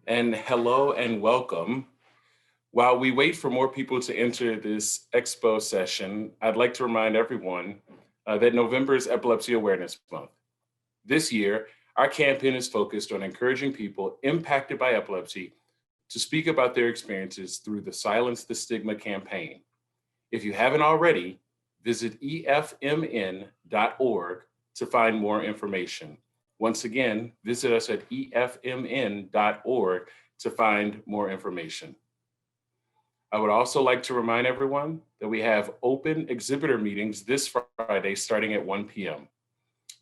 And hello and welcome. While we wait for more people to enter this expo session, I'd like to remind everyone that November is Epilepsy Awareness Month. This year, our campaign is focused on encouraging people impacted by epilepsy to speak about their experiences through the Silence the Stigma campaign. If you haven't already, visit efmn.org to find more information. Once again, visit us at efmn.org to find more information. I would also like to remind everyone that we have open exhibitor meetings this Friday starting at 1 p.m.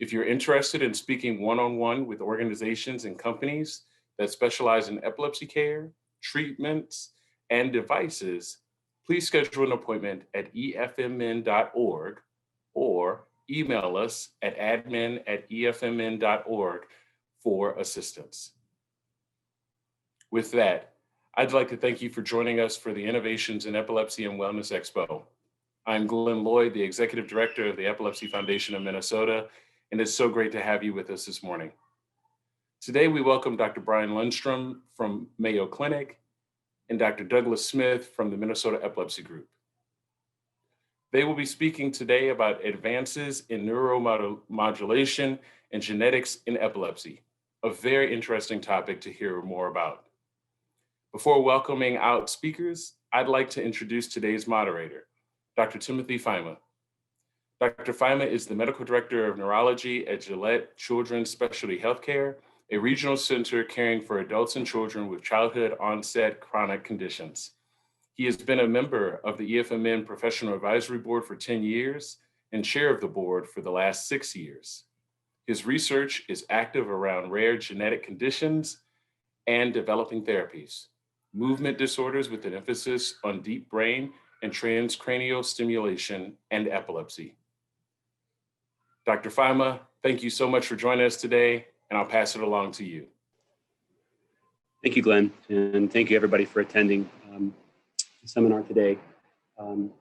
If you're interested in speaking one-on-one with organizations and companies that specialize in epilepsy care, treatments, and devices, please schedule an appointment at efmn.org or email us at admin@efmn.org for assistance. With that, I'd like to thank you for joining us for the Innovations in Epilepsy and Wellness Expo. I'm Glenn Lloyd, the Executive Director of the Epilepsy Foundation of Minnesota, and it's so great to have you with us this morning. Today, we welcome Dr. Brian Lundstrom from Mayo Clinic and Dr. Douglas Smith from the Minnesota Epilepsy Group. They will be speaking today about advances in neuromodulation and genetics in epilepsy, a very interesting topic to hear more about. Before welcoming out speakers, I'd like to introduce today's moderator, Dr. Timothy Fima. Dr. Fima is the Medical Director of Neurology at Gillette Children's Specialty Healthcare, a regional center caring for adults and children with childhood onset chronic conditions. He has been a member of the EFMN Professional Advisory Board for 10 years and chair of the board for the last 6 years. His research is active around rare genetic conditions and developing therapies, movement disorders with an emphasis on deep brain and transcranial stimulation, and epilepsy. Dr. Fima, thank you so much for joining us today, and I'll pass it along to you. Thank you, Glenn, and thank you everybody for attending the seminar today.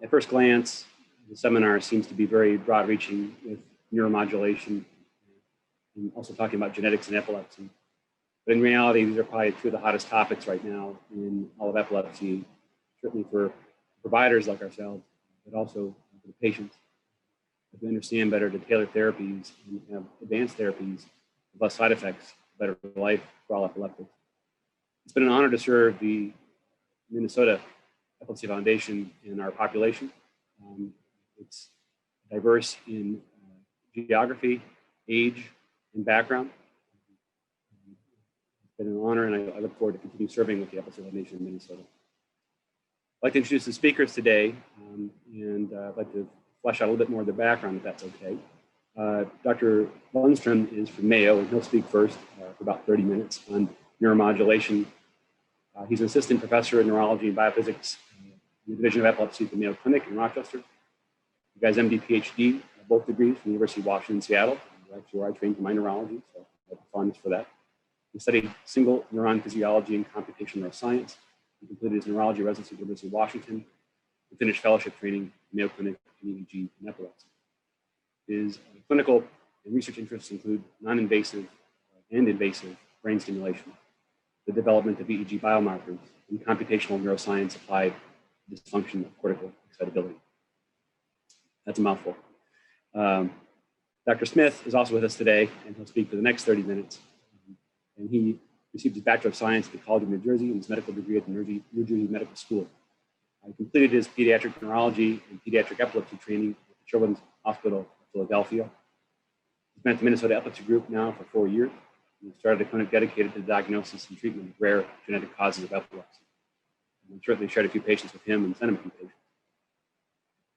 At first glance, the seminar seems to be very broad-reaching with neuromodulation and also talking about genetics and epilepsy. But in reality, these are probably two of the hottest topics right now in all of epilepsy, certainly for providers like ourselves, but also for the patients. To understand better to tailor therapies and have advanced therapies with less side effects, better life for all epileptics. It's been an honor to serve the Minnesota Epilepsy Foundation in our population. It's diverse in geography, age, and background. It's been an honor, and I look forward to continue serving with the Epilepsy Foundation in Minnesota. I'd like to introduce the speakers today, and I'd like to flesh out a little bit more of their background, if that's okay. Dr. Lundstrom is from Mayo, and he'll speak first for about 30 minutes on neuromodulation. He's an assistant professor in neurology and biophysics in the Division of Epilepsy at the Mayo Clinic in Rochester. The guy's MD, PhD, both degrees from the University of Washington, Seattle, actually where I trained for my neurology, so I have fondness for that. He studied single neuron physiology and computational neuroscience. He completed his neurology residency at the University of Washington and finished fellowship training at Mayo Clinic in EEG and epilepsy. His clinical and research interests include non-invasive and invasive brain stimulation, the development of EEG biomarkers, and computational neuroscience applied to dysfunction of cortical excitability. That's a mouthful. Dr. Smith is also with us today, and he'll speak for the next 30 minutes. And he received his Bachelor of Science at the College of New Jersey and his medical degree at the New Jersey Medical School. He completed his pediatric neurology and pediatric epilepsy training at the Children's Hospital of Philadelphia. He's been at the Minnesota Epilepsy Group now for 4 years. He started a clinic dedicated to the diagnosis and treatment of rare genetic causes of epilepsy. And certainly shared a few patients with him and sent him a few patients.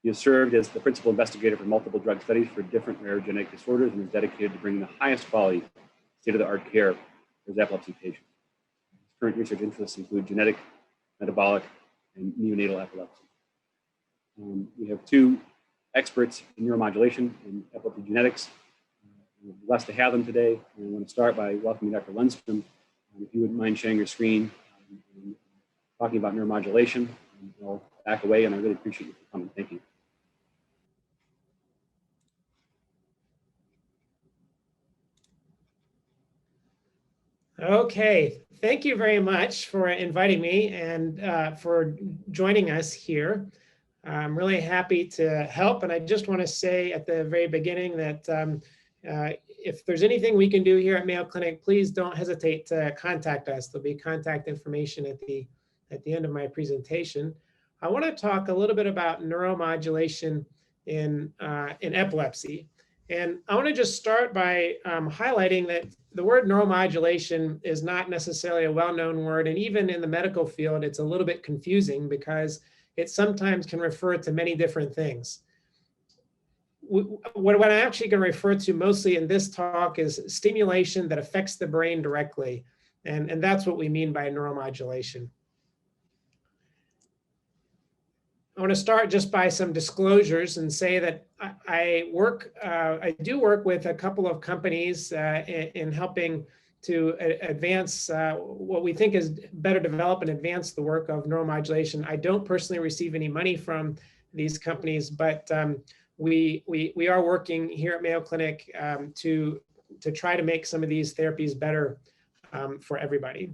He has served as the principal investigator for multiple drug studies for different rare genetic disorders and is dedicated to bringing the highest quality, state-of-the-art care for his epilepsy patients. His current research interests include genetic, metabolic, and neonatal epilepsy. We have two experts in neuromodulation and epilepsy genetics. We're blessed to have them today. And I want to start by welcoming Dr. Lundstrom. If you wouldn't mind sharing your screen and talking about neuromodulation, and I'll back away, and I really appreciate you for coming. Thank you. Okay, thank you very much for inviting me and for joining us here. I'm really happy to help, and I just want to say at the very beginning that if there's anything we can do here at Mayo Clinic, please don't hesitate to contact us. There'll be contact information at the end of my presentation. I want to talk a little bit about neuromodulation in epilepsy. And I want to just start by highlighting that the word neuromodulation is not necessarily a well-known word. And even in the medical field, it's a little bit confusing because it sometimes can refer to many different things. What I'm actually going to refer to mostly in this talk is stimulation that affects the brain directly. And that's what we mean by neuromodulation. I want to start just by some disclosures and say that I do work with a couple of companies in helping to advance what we think is better develop and advance the work of neuromodulation. I don't personally receive any money from these companies, but we are working here at Mayo Clinic to try to make some of these therapies better for everybody.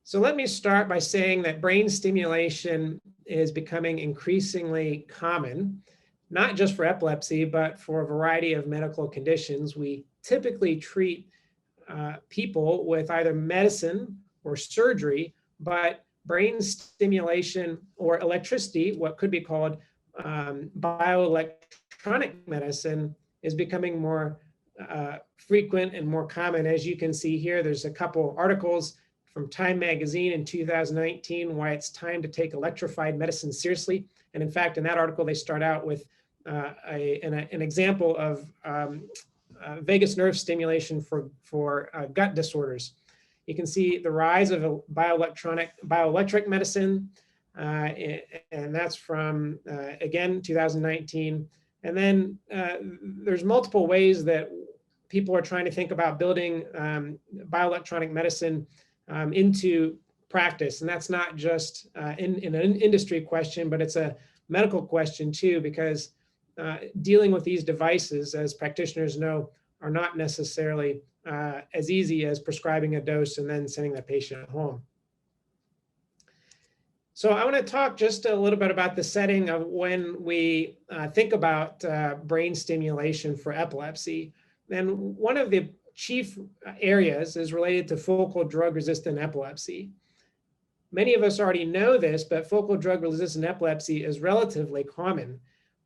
So let me start by saying that brain stimulation is becoming increasingly common, not just for epilepsy, but for a variety of medical conditions. We typically treat people with either medicine or surgery, but brain stimulation or electricity, what could be called bioelectronic medicine, is becoming more frequent and more common. As you can see here, there's a couple articles from Time magazine in 2019, why it's time to take electrified medicine seriously. And in fact, in that article, they start out with an example of vagus nerve stimulation for gut disorders. You can see the rise of bioelectric medicine, and that's from, again, 2019. And then there's multiple ways that people are trying to think about building bioelectronic medicine into practice. And that's not just in an industry question, but it's a medical question too, because dealing with these devices, as practitioners know, are not necessarily as easy as prescribing a dose and then sending the patient home. So I want to talk just a little bit about the setting of when we think about brain stimulation for epilepsy. And one of the chief areas is related to focal drug-resistant epilepsy. Many of us already know this, but focal drug-resistant epilepsy is relatively common.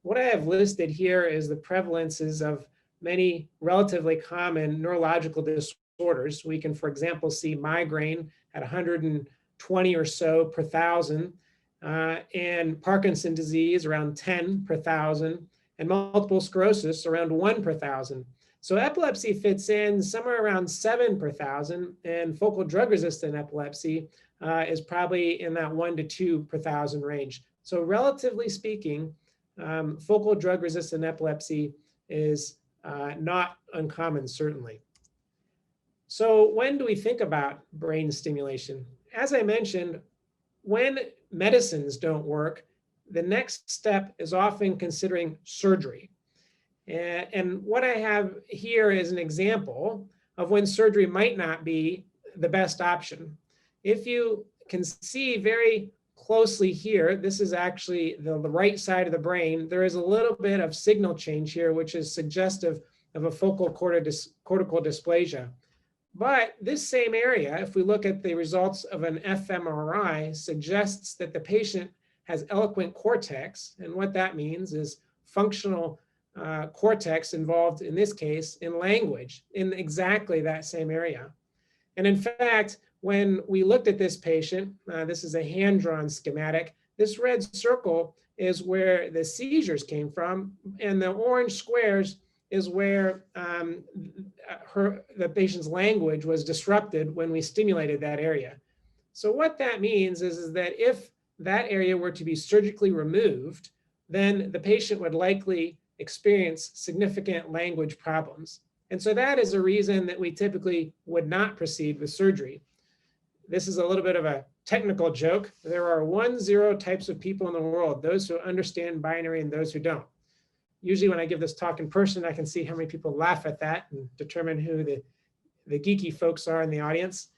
What I have listed here is the prevalences of many relatively common neurological disorders. We can, for example, see migraine at 120 or so per thousand, and Parkinson's disease around 10 per thousand, and multiple sclerosis around 1 per thousand. So epilepsy fits in somewhere around 7 per thousand, and focal drug-resistant epilepsy is probably in that 1 to 2 per thousand range. So relatively speaking, focal drug-resistant epilepsy is not uncommon, certainly. So when do we think about brain stimulation? As I mentioned, when medicines don't work, the next step is often considering surgery. And what I have here is an example of when surgery might not be the best option. If you can see very closely here, this is actually the right side of the brain. There is a little bit of signal change here, which is suggestive of a focal cortical dysplasia. But this same area, if we look at the results of an fMRI, suggests that the patient has eloquent cortex. And what that means is functional cortex involved, in this case, in language, in exactly that same area. And in fact, when we looked at this patient, this is a hand-drawn schematic, this red circle is where the seizures came from, and the orange squares is where the patient's language was disrupted when we stimulated that area. So what that means is that if that area were to be surgically removed, then the patient would likely experience significant language problems. And so that is a reason that we typically would not proceed with surgery. This is a little bit of a technical joke. There are 1-0 types of people in the world, those who understand binary and those who don't. Usually when I give this talk in person, I can see how many people laugh at that and determine who the geeky folks are in the audience.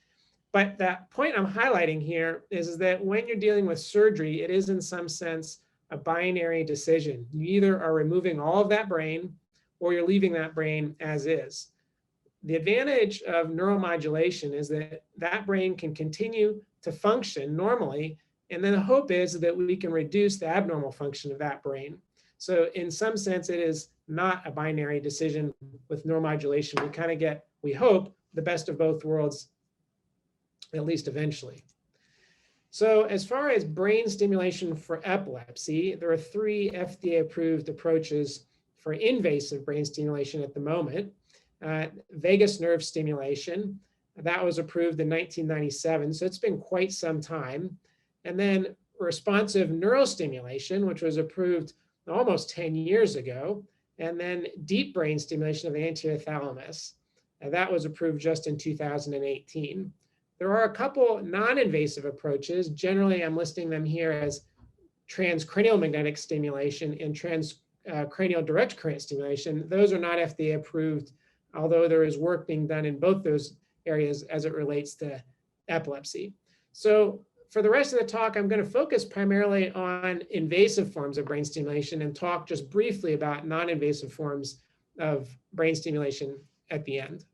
But that point I'm highlighting here is that when you're dealing with surgery, it is in some sense a binary decision. You either are removing all of that brain or you're leaving that brain as is. The advantage of neuromodulation is that that brain can continue to function normally, and then the hope is that we can reduce the abnormal function of that brain. So in some sense, it is not a binary decision with neuromodulation. We kind of get, we hope, the best of both worlds, at least eventually. So as far as brain stimulation for epilepsy, there are 3 FDA-approved approaches for invasive brain stimulation at the moment. Vagus nerve stimulation, that was approved in 1997, so it's been quite some time. And then responsive neurostimulation, which was approved almost 10 years ago. And then deep brain stimulation of the anterior thalamus, that was approved just in 2018. There are a couple non-invasive approaches. Generally, I'm listing them here as transcranial magnetic stimulation and transcranial direct current stimulation. Those are not FDA approved, although there is work being done in both those areas as it relates to epilepsy. So for the rest of the talk, I'm going to focus primarily on invasive forms of brain stimulation and talk just briefly about non-invasive forms of brain stimulation at the end.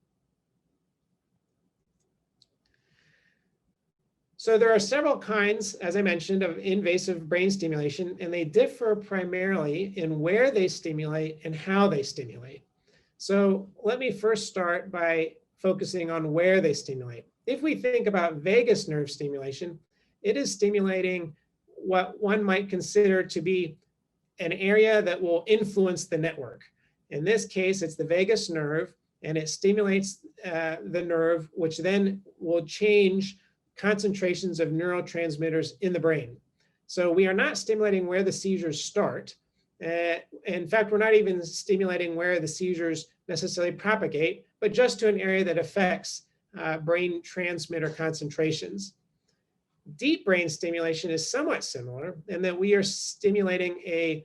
So there are several kinds, as I mentioned, of invasive brain stimulation, and they differ primarily in where they stimulate and how they stimulate. So let me first start by focusing on where they stimulate. If we think about vagus nerve stimulation, it is stimulating what one might consider to be an area that will influence the network. In this case, it's the vagus nerve, and it stimulates the nerve, which then will change concentrations of neurotransmitters in the brain. So we are not stimulating where the seizures start. In fact, we're not even stimulating where the seizures necessarily propagate, but just to an area that affects brain transmitter concentrations. Deep brain stimulation is somewhat similar in that we are stimulating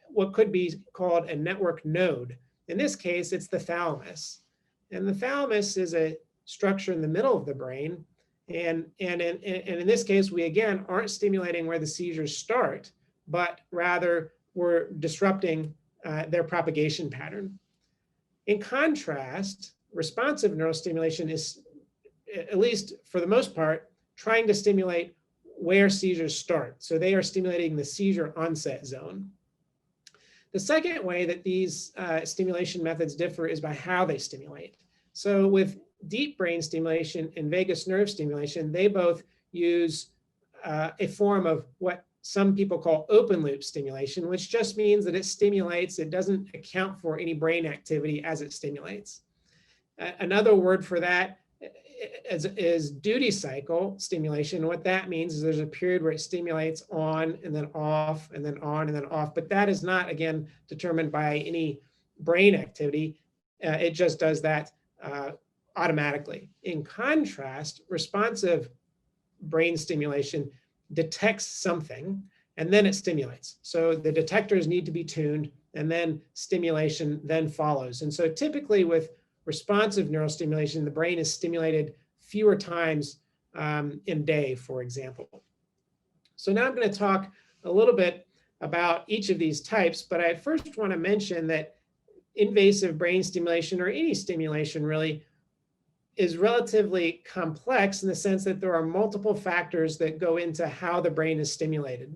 what could be called a network node. In this case, it's the thalamus. And the thalamus is a structure in the middle of the brain. And in this case, we again aren't stimulating where the seizures start, but rather we're disrupting their propagation pattern. In contrast, responsive neurostimulation is, at least for the most part, trying to stimulate where seizures start. So they are stimulating the seizure onset zone. The second way that these stimulation methods differ is by how they stimulate. So with deep brain stimulation and vagus nerve stimulation, they both use a form of what some people call open loop stimulation, which just means that it stimulates, it doesn't account for any brain activity as it stimulates. Another word for that is duty cycle stimulation. What that means is there's a period where it stimulates on and then off and then on and then off, but that is not, again, determined by any brain activity. It just does that automatically. In contrast, responsive brain stimulation detects something and then it stimulates. So the detectors need to be tuned and then stimulation then follows. And so typically with responsive neurostimulation, the brain is stimulated fewer times in a day, for example. So now I'm going to talk a little bit about each of these types, but I first want to mention that invasive brain stimulation, or any stimulation really, is relatively complex in the sense that there are multiple factors that go into how the brain is stimulated.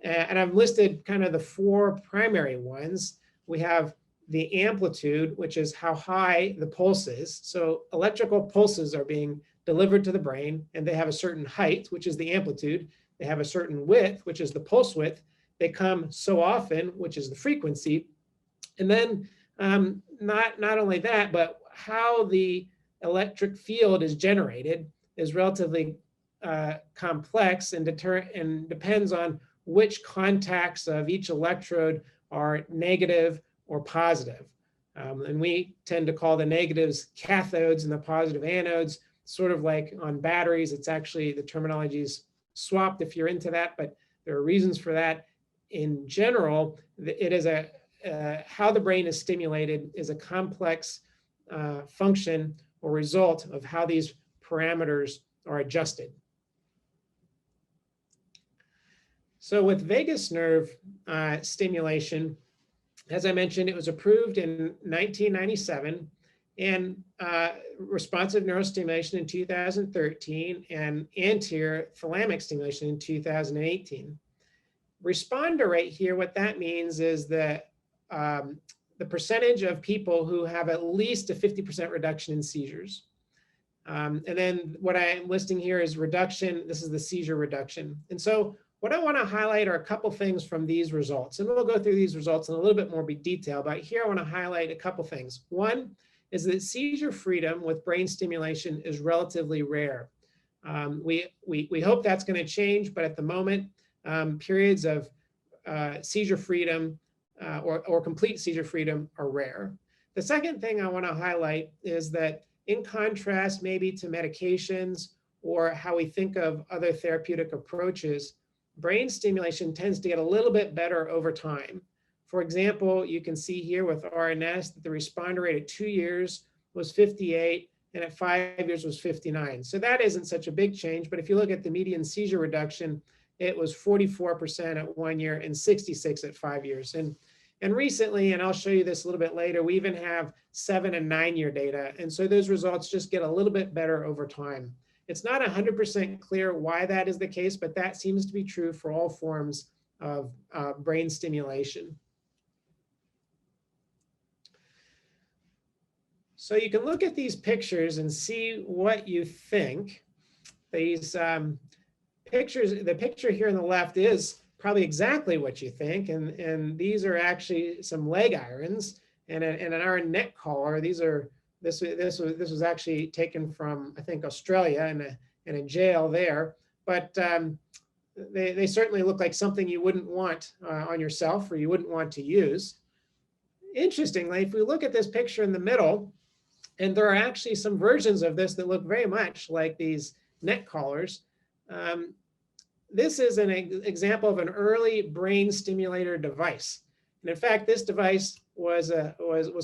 And I've listed kind of the 4 primary ones. We have the amplitude, which is how high the pulse is. So electrical pulses are being delivered to the brain, and they have a certain height, which is the amplitude. They have a certain width, which is the pulse width. They come so often, which is the frequency. And then not only that, but how the electric field is generated is relatively complex and depends on which contacts of each electrode are negative or positive. And we tend to call the negatives cathodes and the positive anodes, sort of like on batteries. It's actually, the terminology is swapped if you're into that, but there are reasons for that. In general, it is a how the brain is stimulated is a complex function or result of how these parameters are adjusted. So with vagus nerve stimulation, as I mentioned, it was approved in 1997, and responsive neurostimulation in 2013, and anterior thalamic stimulation in 2018. Responder rate here, what that means is that the percentage of people who have at least a 50% reduction in seizures. And then what I'm listing here is reduction. This is the seizure reduction. And so what I want to highlight are a couple things from these results. And we'll go through these results in a little bit more detail, but here I want to highlight a couple things. One is that seizure freedom with brain stimulation is relatively rare. We hope that's going to change, but at the moment, periods of seizure freedom or complete seizure freedom are rare. The second thing I want to highlight is that in contrast maybe to medications or how we think of other therapeutic approaches, brain stimulation tends to get a little bit better over time. For example, you can see here with RNS that the responder rate at 2 years was 58 and at 5 years was 59. So that isn't such a big change, but if you look at the median seizure reduction, it was 44% at 1 year and 66 at 5 years. And recently, and I'll show you this a little bit later, we even have 7 and 9 year data. And so those results just get a little bit better over time. It's not 100% clear why that is the case, but that seems to be true for all forms of brain stimulation. So you can look at these pictures and see what you think. These pictures, the picture here on the left is probably exactly what you think. And these are actually some leg irons and an iron neck collar. These are This was actually taken from, I think, Australia in a jail there. But they certainly look like something you wouldn't want on yourself or you wouldn't want to use. Interestingly, if we look at this picture in the middle, and there are actually some versions of this that look very much like these neck collars. This is an example of an early brain stimulator device. And in fact, this device was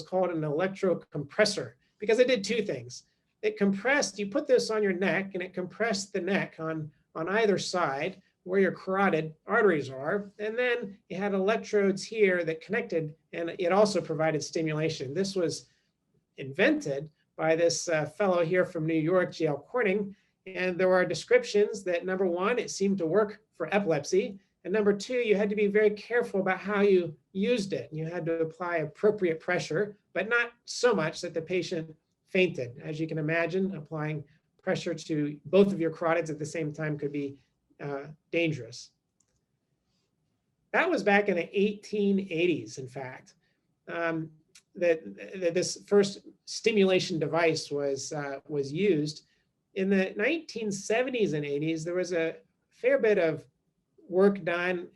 called an electrocompressor, because it did two things. It compressed, you put this on your neck and it compressed the neck on either side where your carotid arteries are. And then it had electrodes here that connected, and it also provided stimulation. This was invented by this fellow here from New York, J.L. Corning. And there were descriptions that, number one, it seemed to work for epilepsy. And number two, you had to be very careful about how you used it. You had to apply appropriate pressure, but not so much that the patient fainted. As you can imagine, applying pressure to both of your carotids at the same time could be dangerous. That was back in the 1880s, in fact, that this first stimulation device was used. In the 1970s and 80s, there was a fair bit of work done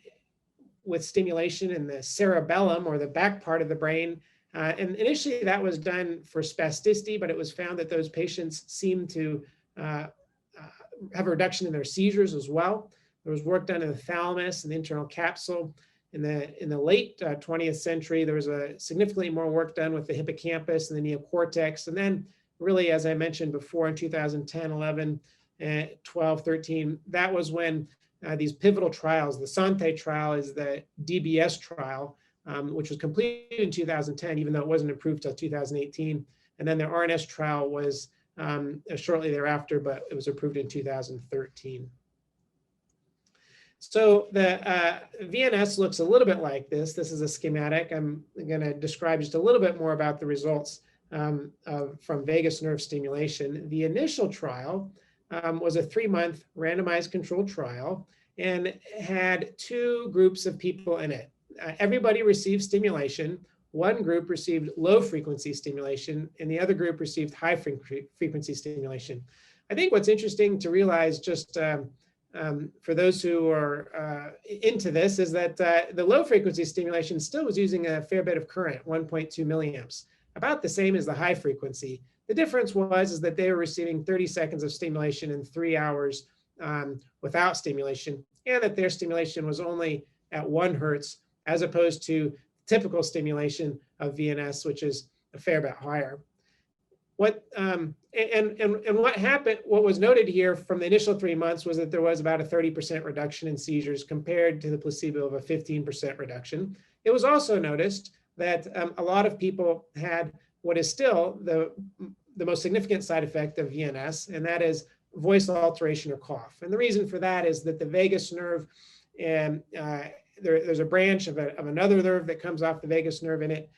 with stimulation in the cerebellum, or the back part of the brain. And initially that was done for spasticity, but it was found that those patients seemed to have a reduction in their seizures as well. There was work done in the thalamus and the internal capsule. In the late 20th century, there was a significantly more work done with the hippocampus and the neocortex. And then really, as I mentioned before, in 2010, 11, 12, 13, that was when these pivotal trials, the Sante trial is the DBS trial, which was completed in 2010, even though it wasn't approved till 2018. And then the RNS trial was shortly thereafter, but it was approved in 2013. So the VNS looks a little bit like this. This is a schematic. I'm going to describe just a little bit more about the results from vagus nerve stimulation. The initial trial was a 3-month randomized controlled trial and had 2 groups of people in it. Everybody received stimulation. One group received low frequency stimulation and the other group received high frequency stimulation. I think what's interesting to realize, just for those who are into this, is that the low frequency stimulation still was using a fair bit of current, 1.2 milliamps, about the same as the high frequency. The difference was that they were receiving 30 seconds of stimulation in 3 hours without stimulation, and that their stimulation was only at 1 hertz, as opposed to typical stimulation of VNS, which is a fair bit higher. What what happened, what was noted here from the initial 3 months was that there was about a 30% reduction in seizures compared to the placebo of a 15% reduction. It was also noticed that a lot of people had what is still the most significant side effect of VNS, and that is voice alteration or cough. And the reason for that is that the vagus nerve, and there's a branch of another nerve that comes off the vagus nerve, and it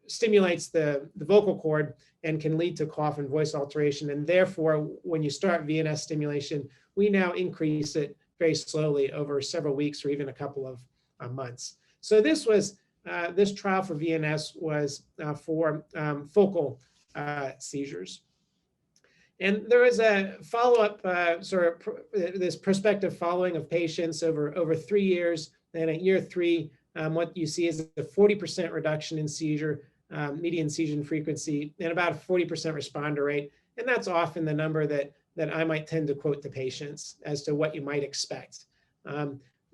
stimulates the vocal cord and can lead to cough and voice alteration. And therefore, when you start VNS stimulation, we now increase it very slowly over several weeks or even a couple of months. So this was this trial for VNS was for focal seizures. And there was a follow-up this prospective following of patients over 3 years. And at year 3, what you see is a 40% reduction in seizure, median seizure frequency, and about a 40% responder rate. And that's often the number that I might tend to quote to patients as to what you might expect.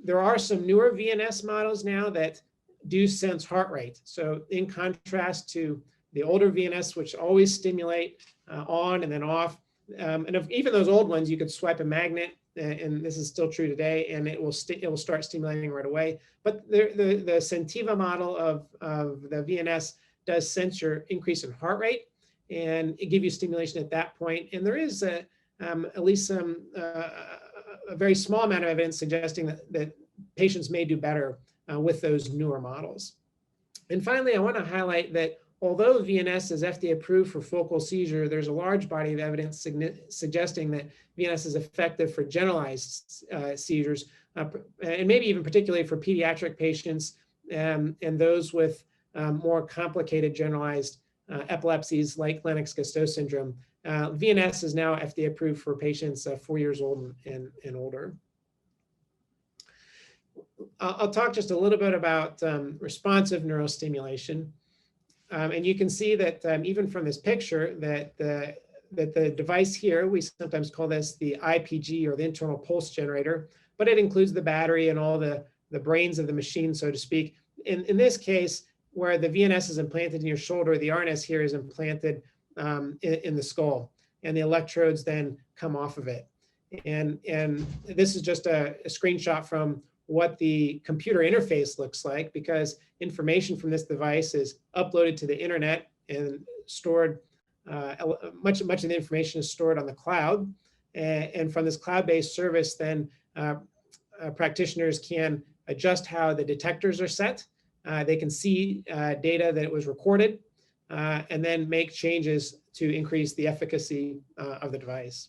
There are some newer VNS models now that do sense heart rate. So in contrast to the older VNS, which always stimulate on and then off, and even those old ones, you could swipe a magnet, and this is still true today, and it will start stimulating right away. But the Sentiva model of the VNS does sense your increase in heart rate, and it gives you stimulation at that point. And there is at least some a very small amount of evidence suggesting that patients may do better with those newer models. And finally, I want to highlight that although VNS is FDA approved for focal seizure, there's a large body of evidence suggesting that VNS is effective for generalized seizures, and maybe even particularly for pediatric patients and those with more complicated generalized epilepsies like Lennox-Gastaut syndrome. VNS is now FDA approved for patients 4 years old and older. I'll talk just a little bit about responsive neurostimulation. And you can see that even from this picture that the device here, we sometimes call this the IPG or the internal pulse generator, but it includes the battery and all the brains of the machine, so to speak. In this case, where the VNS is implanted in your shoulder, the RNS here is implanted in the skull, and the electrodes then come off of it. And this is just a screenshot from what the computer interface looks like, because information from this device is uploaded to the internet and stored, much of the information is stored on the cloud. And from this cloud-based service, then practitioners can adjust how the detectors are set. They can see data that was recorded and then make changes to increase the efficacy of the device.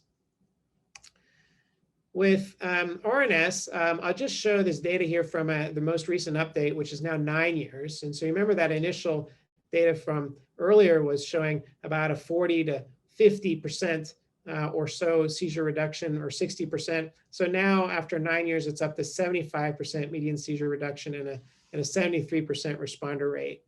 With RNS, I'll just show this data here from the most recent update, which is now 9 years. And so remember that initial data from earlier was showing about a 40 to 50% or so seizure reduction, or 60%. So now after 9 years, it's up to 75% median seizure reduction and a 73% responder rate.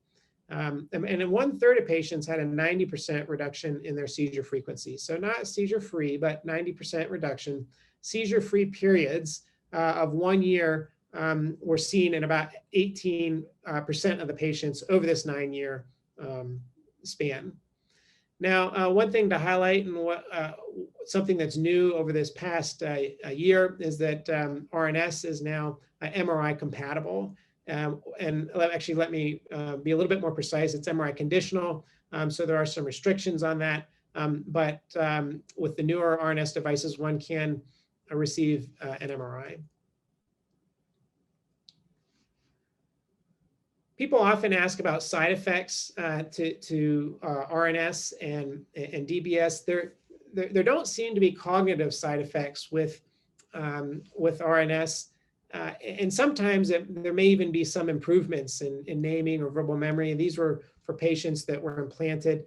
And 1/3 of patients had a 90% reduction in their seizure frequency. So not seizure-free, but 90% reduction. Seizure-free periods of 1 year were seen in about 18% of the patients over this 9-year span. Now, one thing to highlight, and something that's new over this past year, is that RNS is now MRI compatible. And actually, let me be a little bit more precise. It's MRI conditional, so there are some restrictions on that. But with the newer RNS devices, one can receive an MRI. People often ask about side effects to RNS and DBS. There don't seem to be cognitive side effects with RNS. And sometimes there may even be some improvements in naming or verbal memory. And these were for patients that were implanted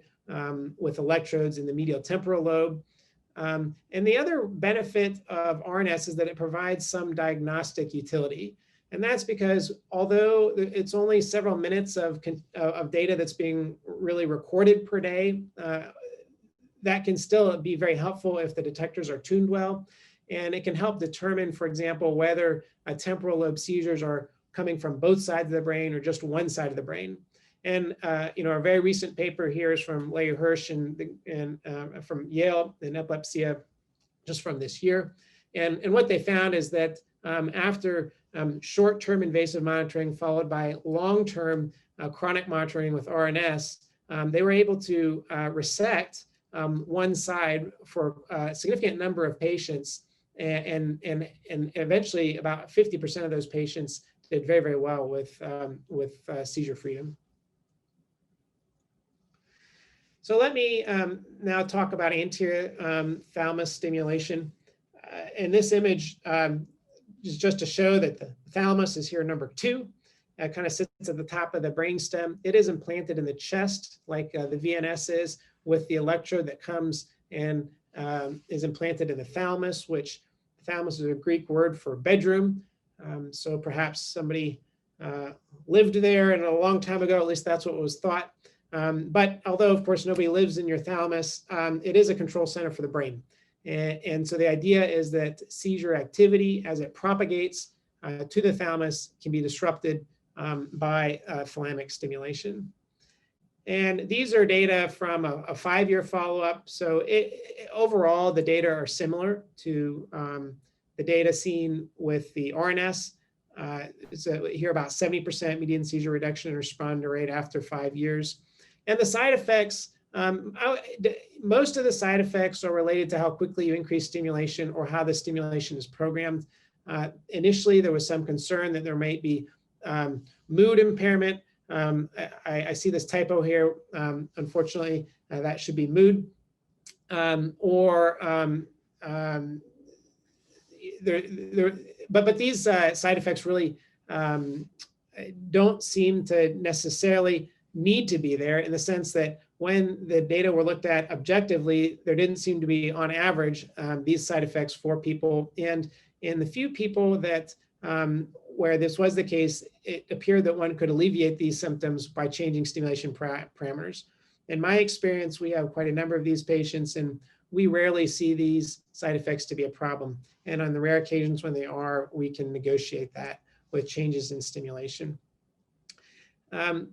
with electrodes in the medial temporal lobe. And the other benefit of RNS is that it provides some diagnostic utility. And that's because although it's only several minutes of data that's being really recorded per day, that can still be very helpful if the detectors are tuned well. And it can help determine, for example, whether temporal lobe seizures are coming from both sides of the brain or just one side of the brain. And a very recent paper here is from Larry Hirsch and from Yale in Epilepsy, just from this year. And what they found is that after short-term invasive monitoring followed by long-term chronic monitoring with RNS, they were able to resect one side for a significant number of patients, and eventually about 50% of those patients did very, very well with seizure freedom. So let me now talk about anterior thalamus stimulation. In this image is just to show that the thalamus is here number 2. It kind of sits at the top of the brainstem. It is implanted in the chest like the VNS is, with the electrode that comes and is implanted in the thalamus, which thalamus is a Greek word for bedroom. So perhaps somebody lived there and a long time ago, at least that's what was thought. But although, of course, nobody lives in your thalamus, it is a control center for the brain. And so the idea is that seizure activity, as it propagates to the thalamus, can be disrupted by thalamic stimulation. And these are data from a 5-year follow-up. So overall, the data are similar to the data seen with the RNS. So here about 70% median seizure reduction and responder rate after 5 years. And the side effects, most of the side effects are related to how quickly you increase stimulation or how the stimulation is programmed. Initially, there was some concern that there might be mood impairment. I see this typo here. Unfortunately, that should be mood. But these side effects really don't seem to necessarily need to be there, in the sense that when the data were looked at objectively, there didn't seem to be, on average, these side effects for people. And in the few people that where this was the case, it appeared that one could alleviate these symptoms by changing stimulation parameters. In my experience, we have quite a number of these patients, and we rarely see these side effects to be a problem. And on the rare occasions when they are, we can negotiate that with changes in stimulation. Again,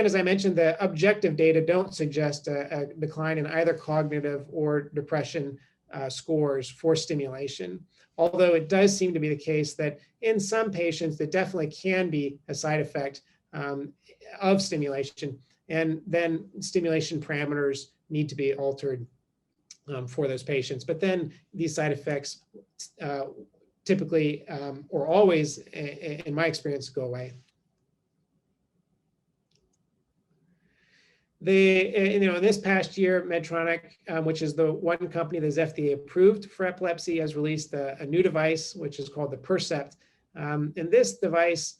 as I mentioned, the objective data don't suggest a decline in either cognitive or depression scores for stimulation, although it does seem to be the case that in some patients, there definitely can be a side effect of stimulation, and then stimulation parameters need to be altered for those patients. But then these side effects typically or always, in my experience, go away. In this past year, Medtronic, which is the one company that's FDA approved for epilepsy, has released a new device, which is called the Percept. And this device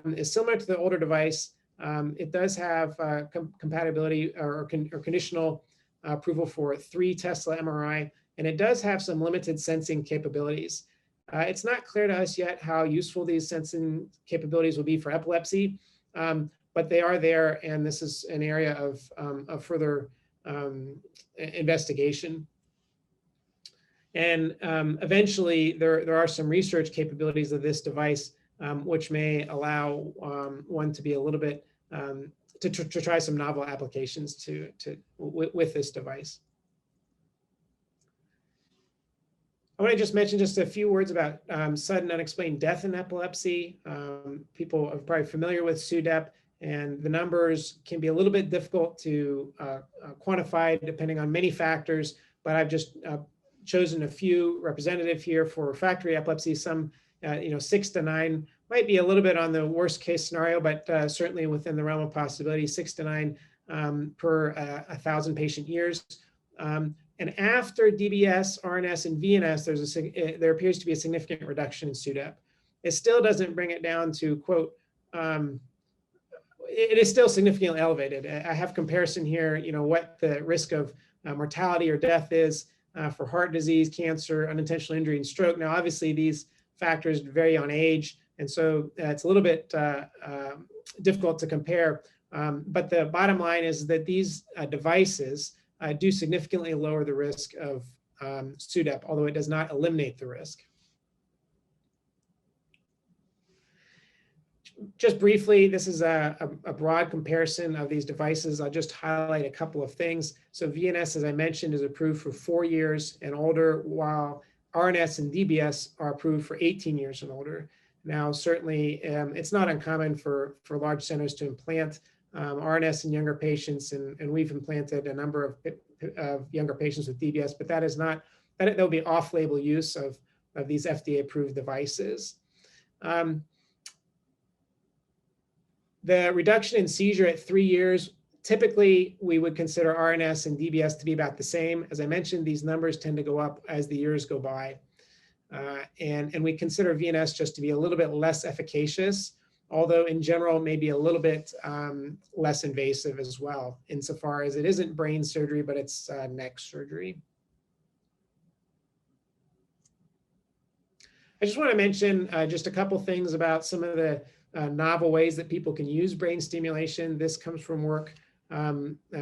is similar to the older device. It does have compatibility or conditional approval for 3 Tesla MRI, and it does have some limited sensing capabilities. It's not clear to us yet how useful these sensing capabilities will be for epilepsy. But they are there, and this is an area of further investigation. And eventually, there are some research capabilities of this device, which may allow one to be a little bit, to try some novel applications with this device. I want to just mention just a few words about sudden unexplained death in epilepsy. People are probably familiar with SUDEP, and the numbers can be a little bit difficult to quantify depending on many factors, but I've just chosen a few representative here for refractory epilepsy. Some, 6 to 9 might be a little bit on the worst case scenario, but certainly within the realm of possibility, 6 to 9 per 1,000 patient years. And after DBS, RNS, and VNS, there appears to be a significant reduction in SUDEP. It still doesn't bring it down to, quote, it is still significantly elevated. I have comparison here, what the risk of mortality or death is for heart disease, cancer, unintentional injury, and stroke. Now, obviously, these factors vary on age, and so it's a little bit difficult to compare. But the bottom line is that these devices do significantly lower the risk of SUDEP, although it does not eliminate the risk. Just briefly, this is a broad comparison of these devices. I'll just highlight a couple of things. So VNS, as I mentioned, is approved for 4 years and older, while RNS and DBS are approved for 18 years and older. Now, certainly, it's not uncommon for large centers to implant RNS in younger patients, and we've implanted a number of younger patients with DBS, but that is not, that'll be off-label use of these FDA-approved devices. The reduction in seizure at 3 years, typically we would consider RNS and DBS to be about the same. As I mentioned, these numbers tend to go up as the years go by. And we consider VNS just to be a little bit less efficacious, although in general, maybe a little bit less invasive as well, insofar as it isn't brain surgery, but it's neck surgery. I just want to mention just a couple things about some of the novel ways that people can use brain stimulation. This comes from work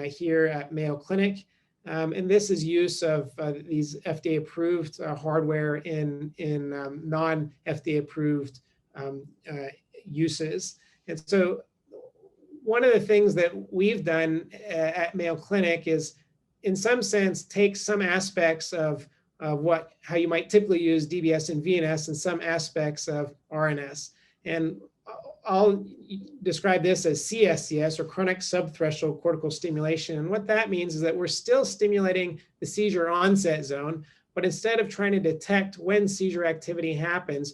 here at Mayo Clinic. And this is use of these FDA-approved hardware in non-FDA-approved uses. And so one of the things that we've done at Mayo Clinic is, in some sense, take some aspects of how you might typically use DBS and VNS and some aspects of RNS. And I'll describe this as CSCS, or chronic subthreshold cortical stimulation. And what that means is that we're still stimulating the seizure onset zone, but instead of trying to detect when seizure activity happens,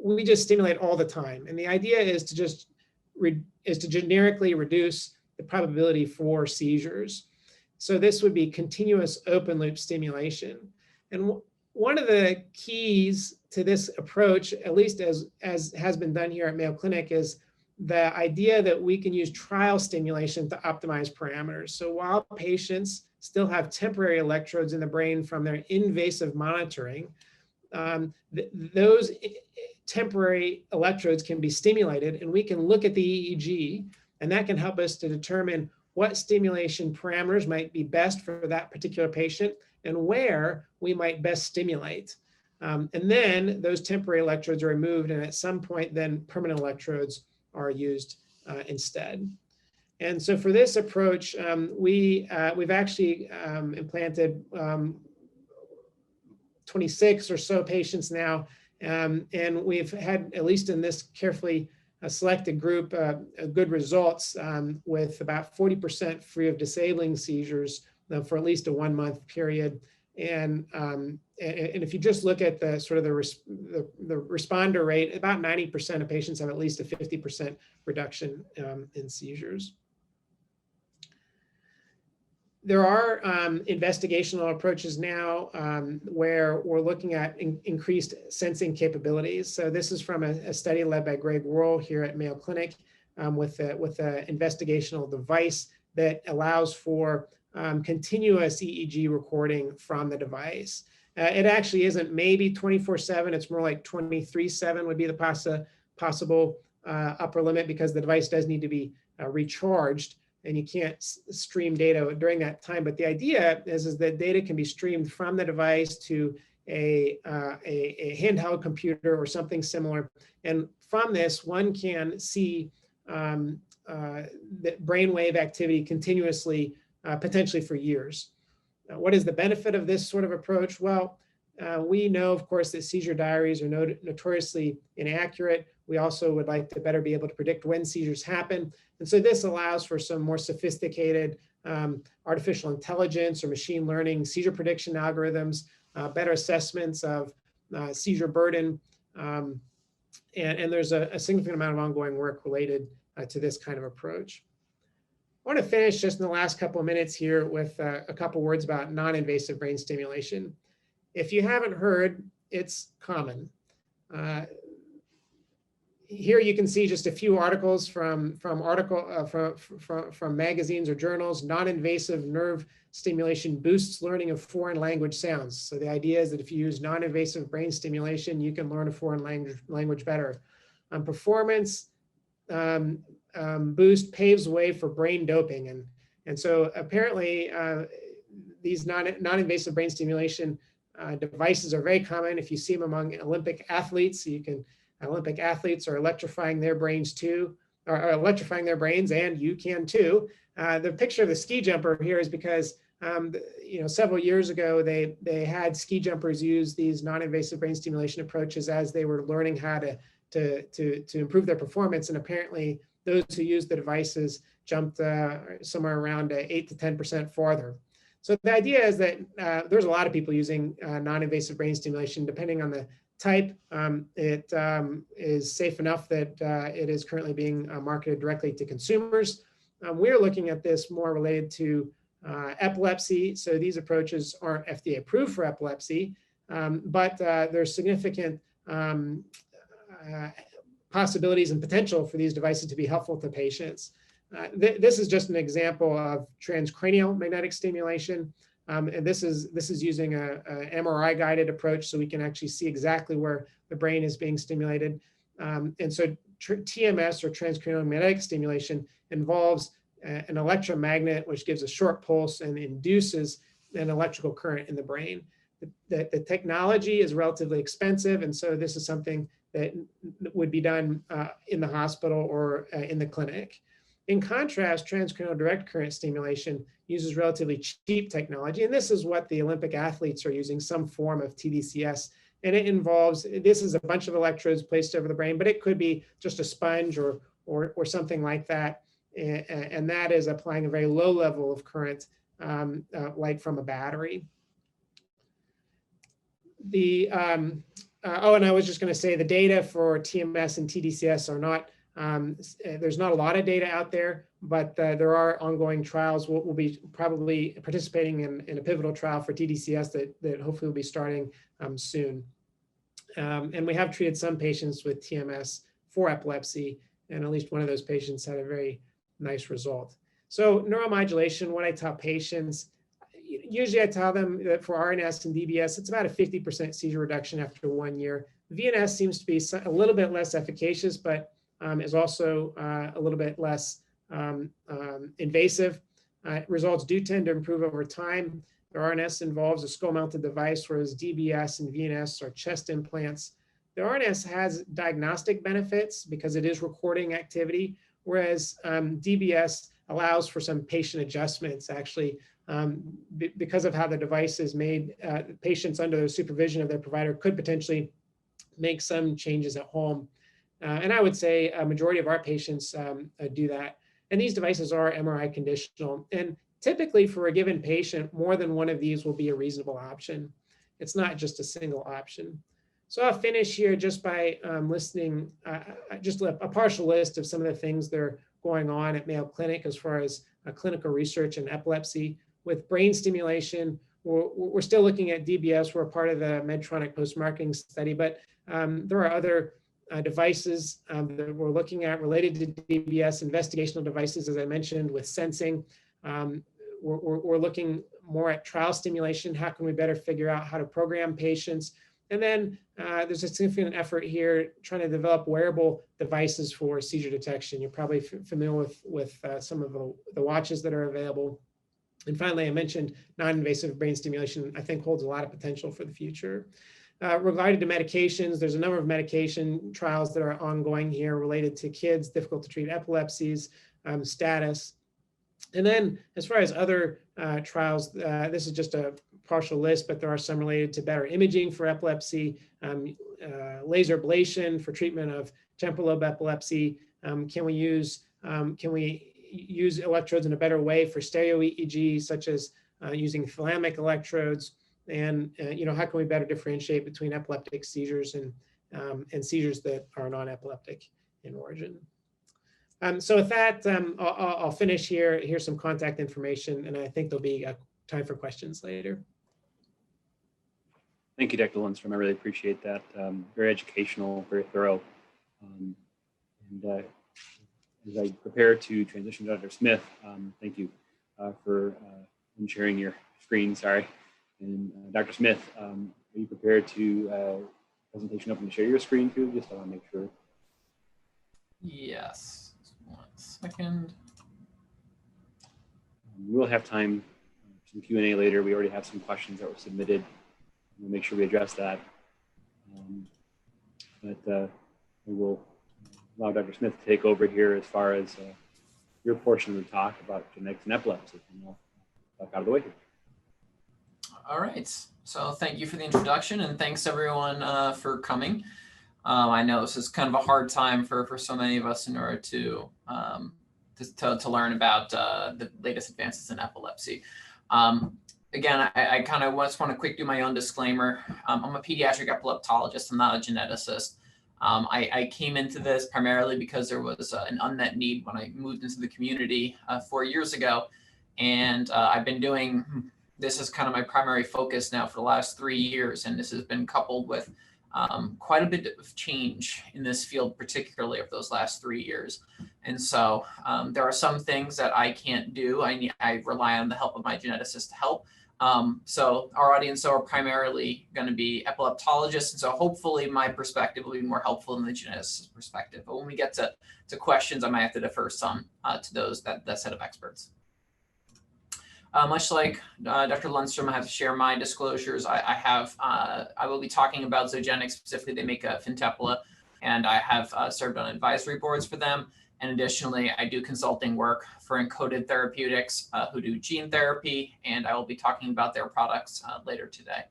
we just stimulate all the time. And the idea is to generically reduce the probability for seizures. So this would be continuous open loop stimulation. And one of the keys to this approach, at least as has been done here at Mayo Clinic, is the idea that we can use trial stimulation to optimize parameters. So while patients still have temporary electrodes in the brain from their invasive monitoring, those temporary electrodes can be stimulated, and we can look at the EEG, and that can help us to determine what stimulation parameters might be best for that particular patient and where we might best stimulate. And then those temporary electrodes are removed, and at some point then permanent electrodes are used instead. And so for this approach, we've actually implanted 26 or so patients now, and we've had, at least in this carefully selected group, good results with about 40% free of disabling seizures for at least a 1-month period. And if you just look at the sort of the responder rate, about 90% of patients have at least a 50% reduction in seizures. There are investigational approaches now where we're looking at increased sensing capabilities. So this is from a study led by Greg Worrell here at Mayo Clinic with an investigational device that allows for continuous EEG recording from the device. It actually isn't maybe 24/7, it's more like 23/7 would be the possible upper limit, because the device does need to be recharged, and you can't stream data during that time. But the idea is that data can be streamed from the device to a handheld computer or something similar. And from this, one can see the brainwave activity continuously, potentially for years. What is the benefit of this sort of approach? Well, we know, of course, that seizure diaries are notoriously inaccurate. We also would like to better be able to predict when seizures happen. And so this allows for some more sophisticated artificial intelligence or machine learning seizure prediction algorithms, better assessments of seizure burden. And there's a significant amount of ongoing work related to this kind of approach. I want to finish just in the last couple of minutes here with a couple words about non-invasive brain stimulation. If you haven't heard, it's common. Here you can see just a few articles from magazines or journals. Non-invasive nerve stimulation boosts learning of foreign language sounds. So the idea is that if you use non-invasive brain stimulation, you can learn a foreign language better. Performance boost paves way for brain doping. And so apparently these non-invasive brain stimulation devices are very common. If you see them among Olympic athletes, you can Olympic athletes are electrifying their brains too, or electrifying their brains, and you can too. The picture of the ski jumper here is because several years ago, they had ski jumpers use these non-invasive brain stimulation approaches as they were learning how to improve their performance. And apparently those who used the devices jumped somewhere around 8 to 10% farther. So the idea is that there's a lot of people using non-invasive brain stimulation. Depending on the type, it is safe enough that it is currently being marketed directly to consumers. We're looking at this more related to epilepsy. So these approaches aren't FDA approved for epilepsy, but there's significant possibilities and potential for these devices to be helpful to patients. This is just an example of transcranial magnetic stimulation. And this is using a MRI guided approach, so we can actually see exactly where the brain is being stimulated. And so TMS, or transcranial magnetic stimulation, involves an electromagnet, which gives a short pulse and induces an electrical current in the brain. The technology is relatively expensive, and so this is something that would be done in the hospital or in the clinic. In contrast, transcranial direct current stimulation uses relatively cheap technology, and this is what the Olympic athletes are using, some form of TDCS. And it involves, this is a bunch of electrodes placed over the brain, but it could be just a sponge or something like that. And that is applying a very low level of current, like from a battery. And I was just going to say the data for TMS and TDCS are not, there's not a lot of data out there, but there are ongoing trials. We'll be probably participating in a pivotal trial for TDCS that hopefully will be starting soon. And we have treated some patients with TMS for epilepsy, and at least one of those patients had a very nice result. So neuromodulation, what I tell patients, usually I tell them that for RNS and DBS, it's about a 50% seizure reduction after 1 year. VNS seems to be a little bit less efficacious, but is also a little bit less invasive. Results do tend to improve over time. The RNS involves a skull-mounted device, whereas DBS and VNS are chest implants. The RNS has diagnostic benefits because it is recording activity, whereas DBS allows for some patient adjustments, actually, because of how the device is made. Patients under the supervision of their provider could potentially make some changes at home. And I would say a majority of our patients do that. And these devices are MRI conditional. And typically for a given patient, more than one of these will be a reasonable option. It's not just a single option. So I'll finish here just by listing just a partial list of some of the things that are going on at Mayo Clinic as far as clinical research in epilepsy. With brain stimulation, we're still looking at DBS. We're a part of the Medtronic post-marketing study, but there are other devices that we're looking at related to DBS, investigational devices, as I mentioned, with sensing. We're looking more at trial stimulation. How can we better figure out how to program patients? And then there's a significant effort here trying to develop wearable devices for seizure detection. You're probably familiar with some of the watches that are available. And finally, I mentioned non-invasive brain stimulation, I think holds a lot of potential for the future. Regarding to medications, there's a number of medication trials that are ongoing here related to kids, difficult to treat epilepsies, status. And then as far as other trials, this is just a partial list, but there are some related to better imaging for epilepsy, laser ablation for treatment of temporal lobe epilepsy. Can we use electrodes in a better way for stereo EEG, such as using thalamic electrodes? And how can we better differentiate between epileptic seizures and seizures that are non-epileptic in origin? So with that, I'll finish here. Here's some contact information, and I think there'll be time for questions later. Thank you, Dr. Lundstrom. I really appreciate that. Very educational, very thorough. As I prepare to transition to Dr. Smith, thank you for sharing your screen. Sorry. And Dr. Smith, are you prepared to presentation open to share your screen too? Just I want to make sure. Yes. 1 second. We'll have time for some Q&A later. We already have some questions that were submitted. We'll make sure we address that. we will allow Dr. Smith to take over here as far as your portion of the talk about genetics and epilepsy. And I'll back out of the way here. All right. So thank you for the introduction, and thanks everyone for coming. I know this is kind of a hard time for so many of us in order to learn about the latest advances in epilepsy. Again, I kind of just want to quick do my own disclaimer. I'm a pediatric epileptologist. I'm not a geneticist. I came into this primarily because there was an unmet need when I moved into the community 4 years ago. And I've been doing, this is kind of my primary focus now for the last 3 years. And this has been coupled with quite a bit of change in this field, particularly of those last 3 years. And so there are some things that I can't do. I rely on the help of my geneticist to help. So our audience are primarily going to be epileptologists. And so hopefully my perspective will be more helpful than the geneticist perspective. But when we get to questions, I might have to defer some to those, that set of experts. Much like Dr. Lundstrom, I have to share my disclosures. I will be talking about Zogenix, specifically they make a Fintepla, and I have served on advisory boards for them. And additionally, I do consulting work for Encoded Therapeutics, who do gene therapy, and I will be talking about their products later today.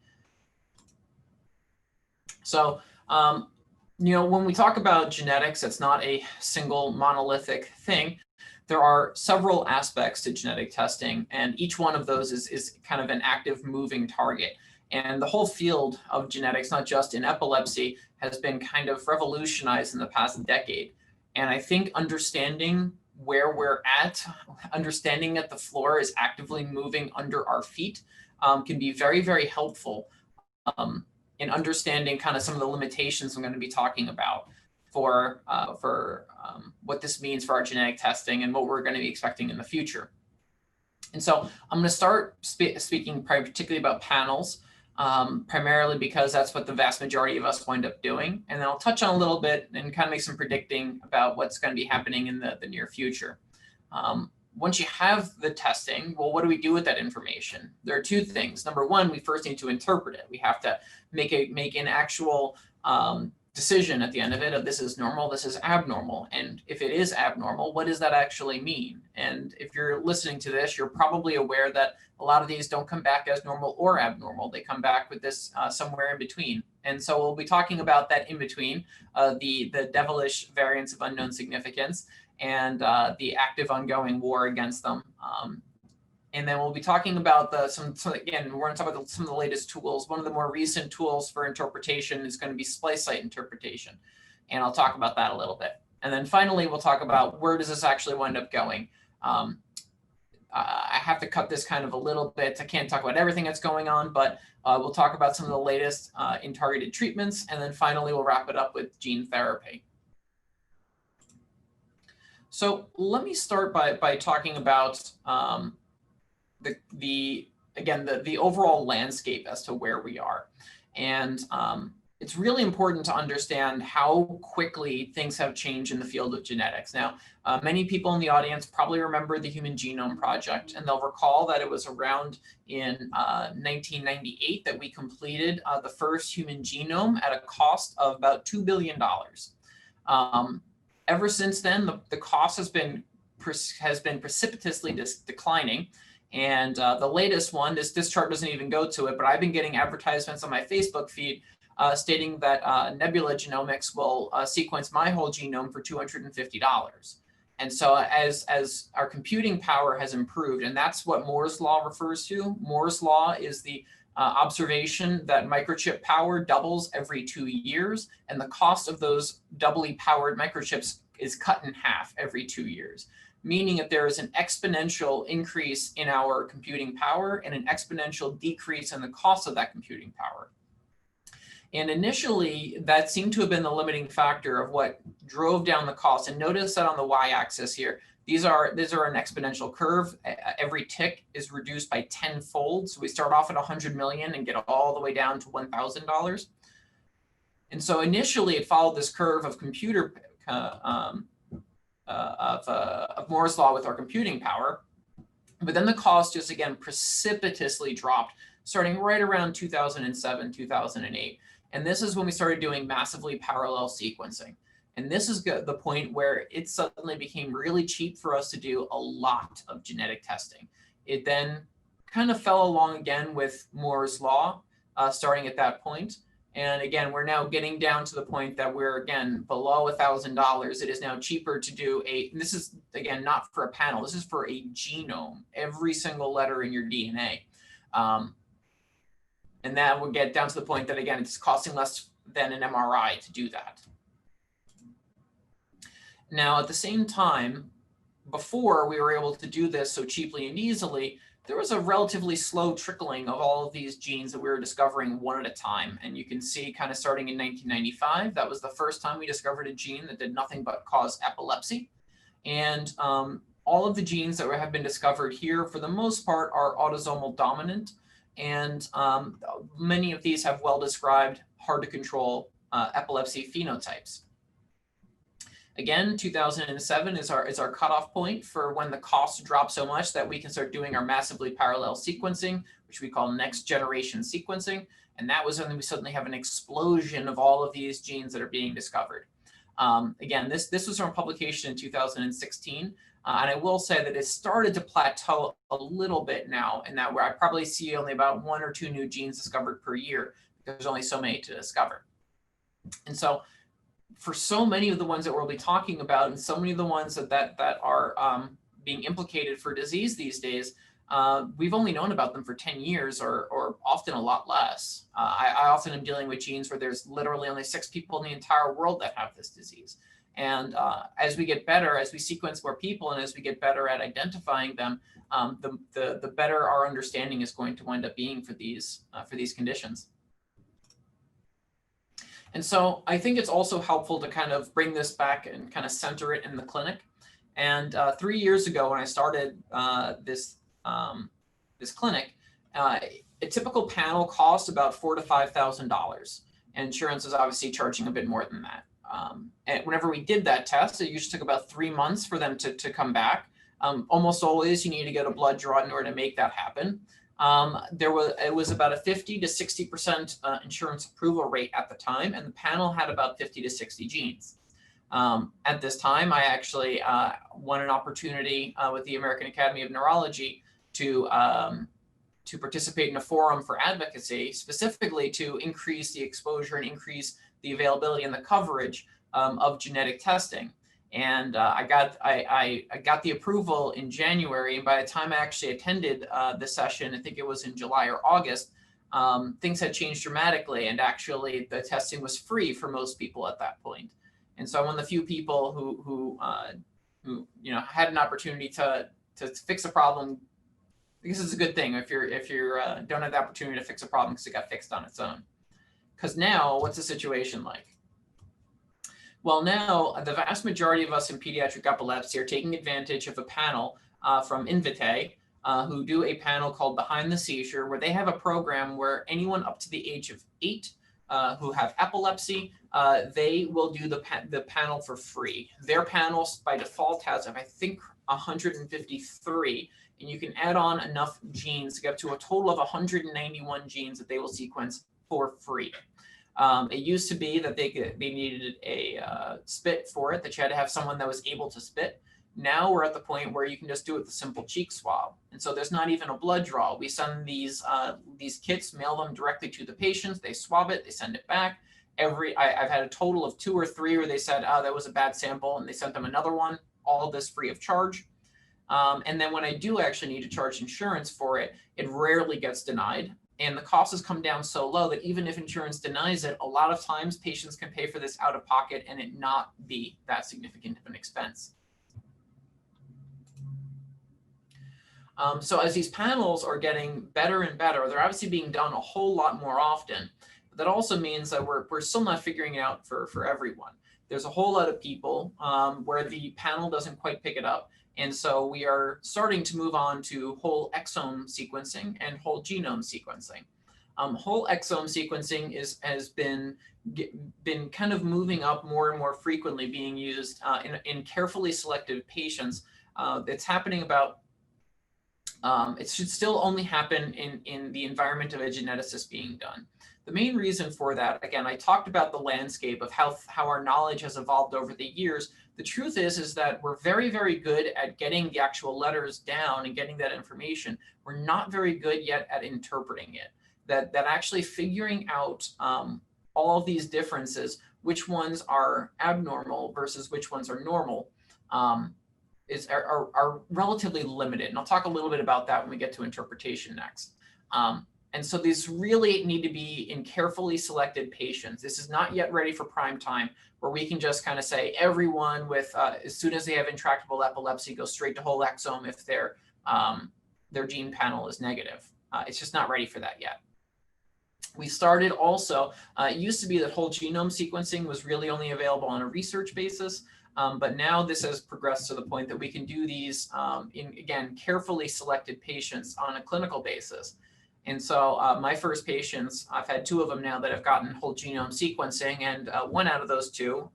So, you know, when we talk about genetics, it's not a single monolithic thing. There are several aspects to genetic testing, and each one of those is kind of an active moving target. And the whole field of genetics, not just in epilepsy, has been kind of revolutionized in the past decade. And I think understanding where we're at, understanding that the floor is actively moving under our feet can be very, very helpful in understanding kind of some of the limitations I'm going to be talking about for what this means for our genetic testing and what we're going to be expecting in the future. And so I'm going to start speaking particularly about panels, primarily because that's what the vast majority of us wind up doing. And then I'll touch on a little bit and kind of make some predicting about what's going to be happening in the near future. Once you have the testing, well, what do we do with that information? There are two things. Number one, we first need to interpret it. We have to make an actual decision at the end of it of this is normal, this is abnormal. And if it is abnormal, what does that actually mean? And if you're listening to this, you're probably aware that a lot of these don't come back as normal or abnormal. They come back with this somewhere in between. And so we'll be talking about that in between, the devilish variants of unknown significance and the active ongoing war against them. And then we'll be talking about again, we're going to talk about some of the latest tools. One of the more recent tools for interpretation is going to be splice site interpretation. And I'll talk about that a little bit. And then finally, we'll talk about where does this actually wind up going. I have to cut this kind of a little bit. I can't talk about everything that's going on, but we'll talk about some of the latest in targeted treatments. And then finally, we'll wrap it up with gene therapy. So let me start by talking about the overall landscape as to where we are. And it's really important to understand how quickly things have changed in the field of genetics. Now, many people in the audience probably remember the Human Genome Project, and they'll recall that it was around in 1998 that we completed the first human genome at a cost of about $2 billion. Ever since then, the cost has been precipitously declining. And the latest one, this chart doesn't even go to it, but I've been getting advertisements on my Facebook feed stating that Nebula Genomics will sequence my whole genome for $250. And so as our computing power has improved, and that's what Moore's law refers to. Moore's law is the observation that microchip power doubles every 2 years, and the cost of those doubly powered microchips is cut in half every 2 years. Meaning that there is an exponential increase in our computing power and an exponential decrease in the cost of that computing power. And initially, that seemed to have been the limiting factor of what drove down the cost. And notice that on the y-axis here, these are an exponential curve. Every tick is reduced by 10-fold. So we start off at 100 million and get all the way down to $1,000. And so initially, it followed this curve of computer of Moore's law with our computing power. But then the cost just, again, precipitously dropped, starting right around 2007, 2008. And this is when we started doing massively parallel sequencing. And this is the point where it suddenly became really cheap for us to do a lot of genetic testing. It then kind of fell along again with Moore's law, starting at that point. And again, we're now getting down to the point that we're, again, below $1,000. It is now cheaper to do and this is, again, not for a panel. This is for a genome, every single letter in your DNA. And that will get down to the point that, again, it's costing less than an MRI to do that. Now, at the same time, before we were able to do this so cheaply and easily, there was a relatively slow trickling of all of these genes that we were discovering one at a time. And you can see kind of starting in 1995, that was the first time we discovered a gene that did nothing but cause epilepsy. And all of the genes that have been discovered here, for the most part, are autosomal dominant. And many of these have well-described, hard to control epilepsy phenotypes. Again, 2007 is our cutoff point for when the costs drop so much that we can start doing our massively parallel sequencing, which we call next generation sequencing. And that was when we suddenly have an explosion of all of these genes that are being discovered. Again, this was from a publication in 2016. And I will say that it started to plateau a little bit now, in that where I probably see only about 1 or 2 new genes discovered per year, because there's only so many to discover. And so for so many of the ones that we'll be talking about, and so many of the ones that are being implicated for disease these days, we've only known about them for 10 years or often a lot less. I often am dealing with genes where there's literally only 6 people in the entire world that have this disease. And as we get better, as we sequence more people, and as we get better at identifying them, the better our understanding is going to wind up being for these conditions. And so I think it's also helpful to kind of bring this back and kind of center it in the clinic. And 3 years ago, when I started this clinic, a typical panel cost about $4,000 to $5,000. And insurance is obviously charging a bit more than that. And whenever we did that test, it usually took about 3 months for them to come back. Almost always you need to get a blood draw in order to make that happen. It was about a 50 to 60% insurance approval rate at the time, and the panel had about 50 to 60 genes. At this time, I actually won an opportunity with the American Academy of Neurology to participate in a forum for advocacy, specifically to increase the exposure and increase the availability and the coverage of genetic testing. And I got the approval in January, and by the time I actually attended the session, I think it was in July or August, things had changed dramatically, and actually the testing was free for most people at that point. And so I'm one of the few people who had an opportunity to fix a problem. Because it's a good thing if you don't have the opportunity to fix a problem because it got fixed on its own. Because now, what's the situation like? Well, now the vast majority of us in pediatric epilepsy are taking advantage of a panel from INVASIVE, who do a panel called Behind the Seizure, where they have a program where anyone up to the age of 8 who have epilepsy, they will do the panel for free. Their panels by default has, I think, 153, and you can add on enough genes to get up to a total of 191 genes that they will sequence for free. It used to be that they needed a spit for it, that you had to have someone that was able to spit. Now we're at the point where you can just do it with a simple cheek swab. And so there's not even a blood draw. We send these kits, mail them directly to the patients. They swab it, they send it back. I've had a total of 2 or 3 where they said, oh, that was a bad sample, and they sent them another one, all of this free of charge. And then when I do actually need to charge insurance for it, it rarely gets denied. And the cost has come down so low that even if insurance denies it, a lot of times patients can pay for this out of pocket and it not be that significant of an expense. So as these panels are getting better and better, they're obviously being done a whole lot more often. But that also means that we're still not figuring it out for everyone. There's a whole lot of people where the panel doesn't quite pick it up. And so we are starting to move on to whole exome sequencing and whole genome sequencing. Whole exome sequencing has been kind of moving up more and more frequently, being used in carefully selected patients. It's happening about It should still only happen in the environment of a geneticist being done. The main reason for that, again, I talked about the landscape of how our knowledge has evolved over the years. The truth is that we're very, very good at getting the actual letters down and getting that information. We're not very good yet at interpreting it. That actually figuring out all of these differences, which ones are abnormal versus which ones are normal, are relatively limited. And I'll talk a little bit about that when we get to interpretation next. And so these really need to be in carefully selected patients. This is not yet ready for prime time, where we can just kind of say everyone with, as soon as they have intractable epilepsy, go straight to whole exome if their gene panel is negative. It's just not ready for that yet. We started also, it used to be that whole genome sequencing was really only available on a research basis. But now this has progressed to the point that we can do these in, again, carefully selected patients on a clinical basis. And so my first patients, I've had 2 of them now that have gotten whole genome sequencing, and 1 out of those 2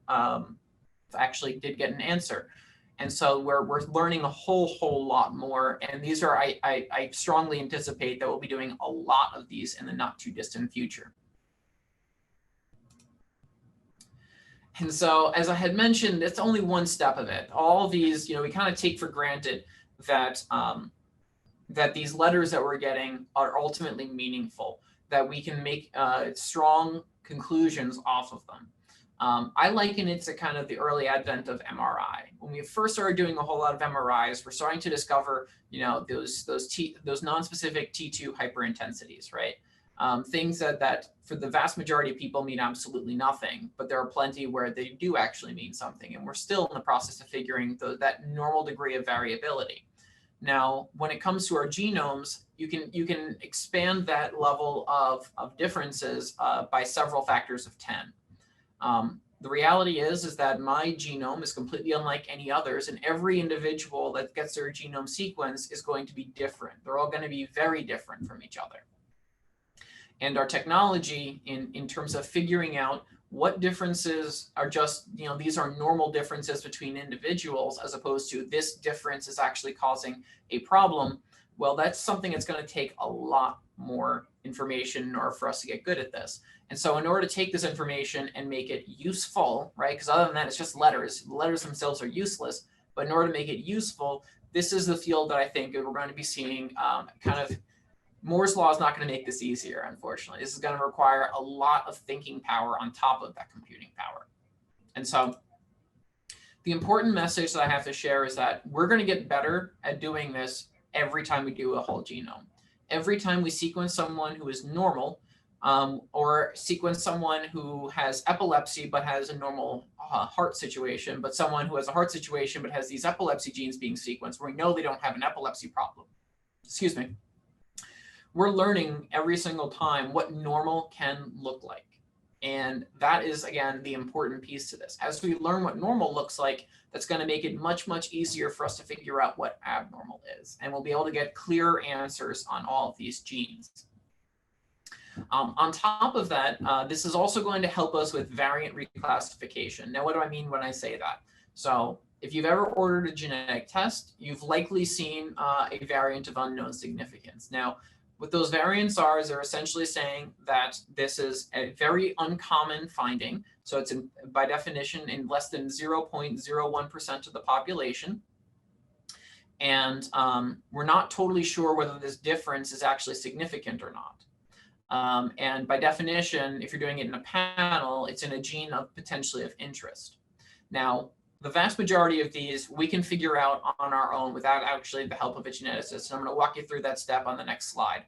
actually did get an answer. And so we're learning a whole lot more. And these are, I strongly anticipate that we'll be doing a lot of these in the not too distant future. And so, as I had mentioned, it's only one step of it. All these, we kind of take for granted that that these letters that we're getting are ultimately meaningful, that we can make strong conclusions off of them. I liken it to kind of the early advent of MRI. When we first started doing a whole lot of MRIs, we're starting to discover, those non-specific T2 hyperintensities, right? Things that for the vast majority of people mean absolutely nothing, but there are plenty where they do actually mean something. And we're still in the process of figuring that normal degree of variability. Now, when it comes to our genomes, you can expand that level of differences by several factors of 10. The reality is that my genome is completely unlike any others, and every individual that gets their genome sequence is going to be different. They're all going to be very different from each other. And our technology in terms of figuring out what differences are just, these are normal differences between individuals, as opposed to this difference is actually causing a problem. Well, that's something that's going to take a lot more information in order for us to get good at this. And so in order to take this information and make it useful, right? Because other than that, it's just letters. The letters themselves are useless. But in order to make it useful, this is the field that I think we're going to be seeing kind of. Moore's law is not going to make this easier, unfortunately. This is going to require a lot of thinking power on top of that computing power. And so the important message that I have to share is that we're going to get better at doing this every time we do a whole genome. Every time we sequence someone who is normal, or sequence someone who has epilepsy but has a normal heart situation, but someone who has a heart situation but has these epilepsy genes being sequenced, we know they don't have an epilepsy problem. Excuse me. We're learning every single time what normal can look like. And that is, again, the important piece to this. As we learn what normal looks like, that's going to make it much, much easier for us to figure out what abnormal is. And we'll be able to get clear answers on all of these genes. On top of that, this is also going to help us with variant reclassification. Now, what do I mean when I say that? So if you've ever ordered a genetic test, you've likely seen a variant of unknown significance. Now, what those variants are is they're essentially saying that this is a very uncommon finding. So it's by definition in less than 0.01% of the population. And we're not totally sure whether this difference is actually significant or not. And by definition, if you're doing it in a panel, it's in a gene of potentially of interest. Now, the vast majority of these we can figure out on our own without actually the help of a geneticist. And I'm going to walk you through that step on the next slide.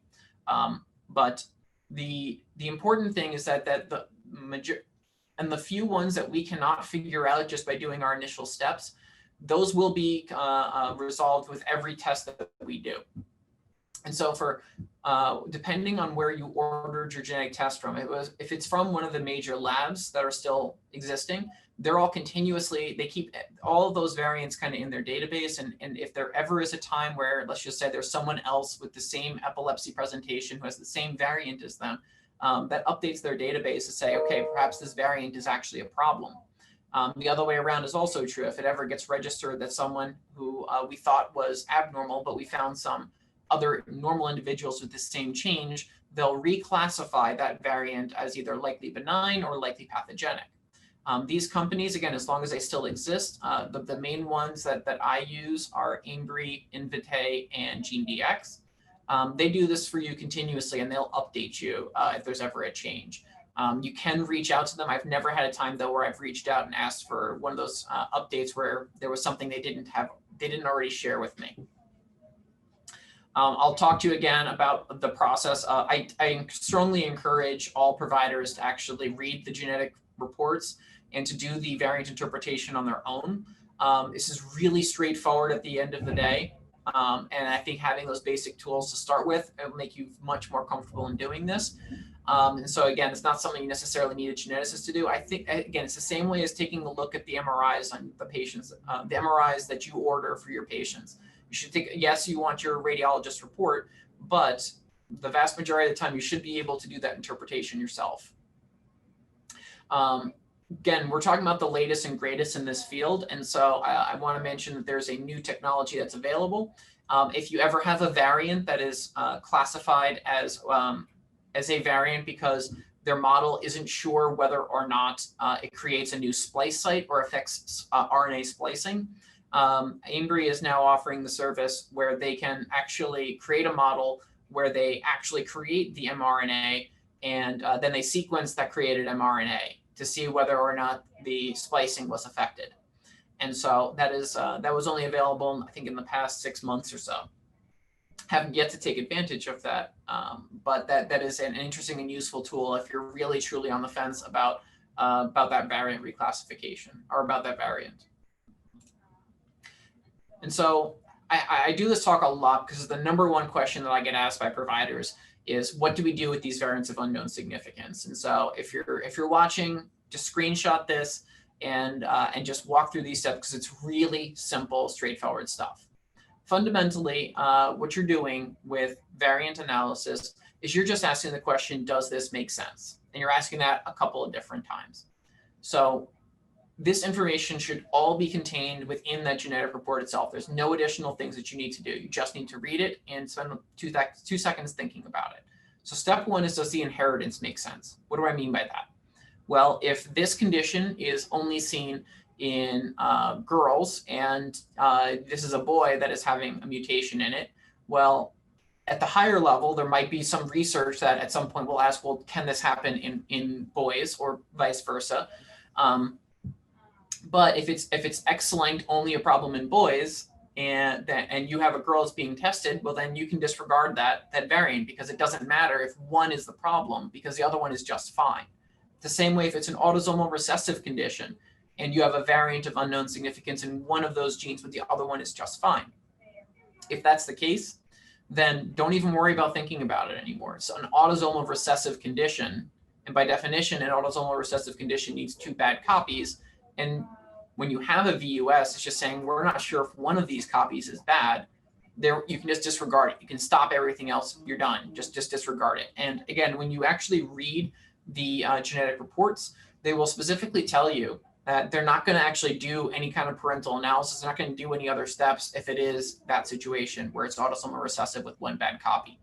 But the important thing is that the few ones that we cannot figure out just by doing our initial steps, those will be resolved with every test that we do. And so for depending on where you ordered your genetic test from, if it's from one of the major labs that are still existing, they're all continuously, they keep all of those variants kind of in their database. And if there ever is a time where, let's just say there's someone else with the same epilepsy presentation who has the same variant as them, that updates their database to say, okay, perhaps this variant is actually a problem. The other way around is also true. If it ever gets registered that someone who we thought was abnormal, but we found some other normal individuals with the same change, they'll reclassify that variant as either likely benign or likely pathogenic. These companies, again, as long as they still exist, the main ones that I use are Ambry, Invitae, and GeneDx. They do this for you continuously, and they'll update you if there's ever a change. You can reach out to them. I've never had a time though where I've reached out and asked for one of those updates where there was something they didn't already share with me. I'll talk to you again about the process. I strongly encourage all providers to actually read the genetic reports and to do the variant interpretation on their own. This is really straightforward at the end of the day. And I think having those basic tools to start with, it will make you much more comfortable in doing this. And so again, it's not something you necessarily need a geneticist to do. I think, again, it's the same way as taking a look at the MRIs on the patients, the MRIs that you order for your patients. You should think, yes, you want your radiologist report, but the vast majority of the time you should be able to do that interpretation yourself. Again, we're talking about the latest and greatest in this field. And so I want to mention that there's a new technology that's available. If you ever have a variant that is classified as a variant because their model isn't sure whether or not it creates a new splice site or affects RNA splicing, Ambry is now offering the service where they can actually create a model where they actually create the mRNA and then they sequence that created mRNA to see whether or not the splicing was affected. And so that was only available, I think, in the past 6 months or so. Haven't yet to take advantage of that, but that is an interesting and useful tool if you're really truly on the fence about that variant reclassification or about that variant. And so I do this talk a lot because the number one question that I get asked by providers is, what do we do with these variants of unknown significance? And so if you're watching, just screenshot this and just walk through these steps because it's really simple, straightforward stuff. Fundamentally, what you're doing with variant analysis is you're just asking the question, does this make sense? And you're asking that a couple of different times. So this information should all be contained within that genetic report itself. There's no additional things that you need to do. You just need to read it and spend 2 seconds thinking about it. So step one is, does the inheritance make sense? What do I mean by that? Well, if this condition is only seen in girls and this is a boy that is having a mutation in it, well, at the higher level, there might be some research that at some point will ask, well, can this happen in boys or vice versa? But if it's X-linked only a problem in boys and you have a girl that's being tested, well, then you can disregard that variant because it doesn't matter if one is the problem because the other one is just fine. The same way if it's an autosomal recessive condition and you have a variant of unknown significance in one of those genes, but the other one is just fine. If that's the case, then don't even worry about thinking about it anymore. So an autosomal recessive condition, and by definition, an autosomal recessive condition needs 2 bad copies. And when you have a VUS, it's just saying, we're not sure if one of these copies is bad. There, you can just disregard it. You can stop everything else. You're done. Just disregard it. And again, when you actually read the genetic reports, they will specifically tell you that they're not going to actually do any kind of parental analysis. They're not going to do any other steps if it is that situation where it's autosomal recessive with 1 bad copy.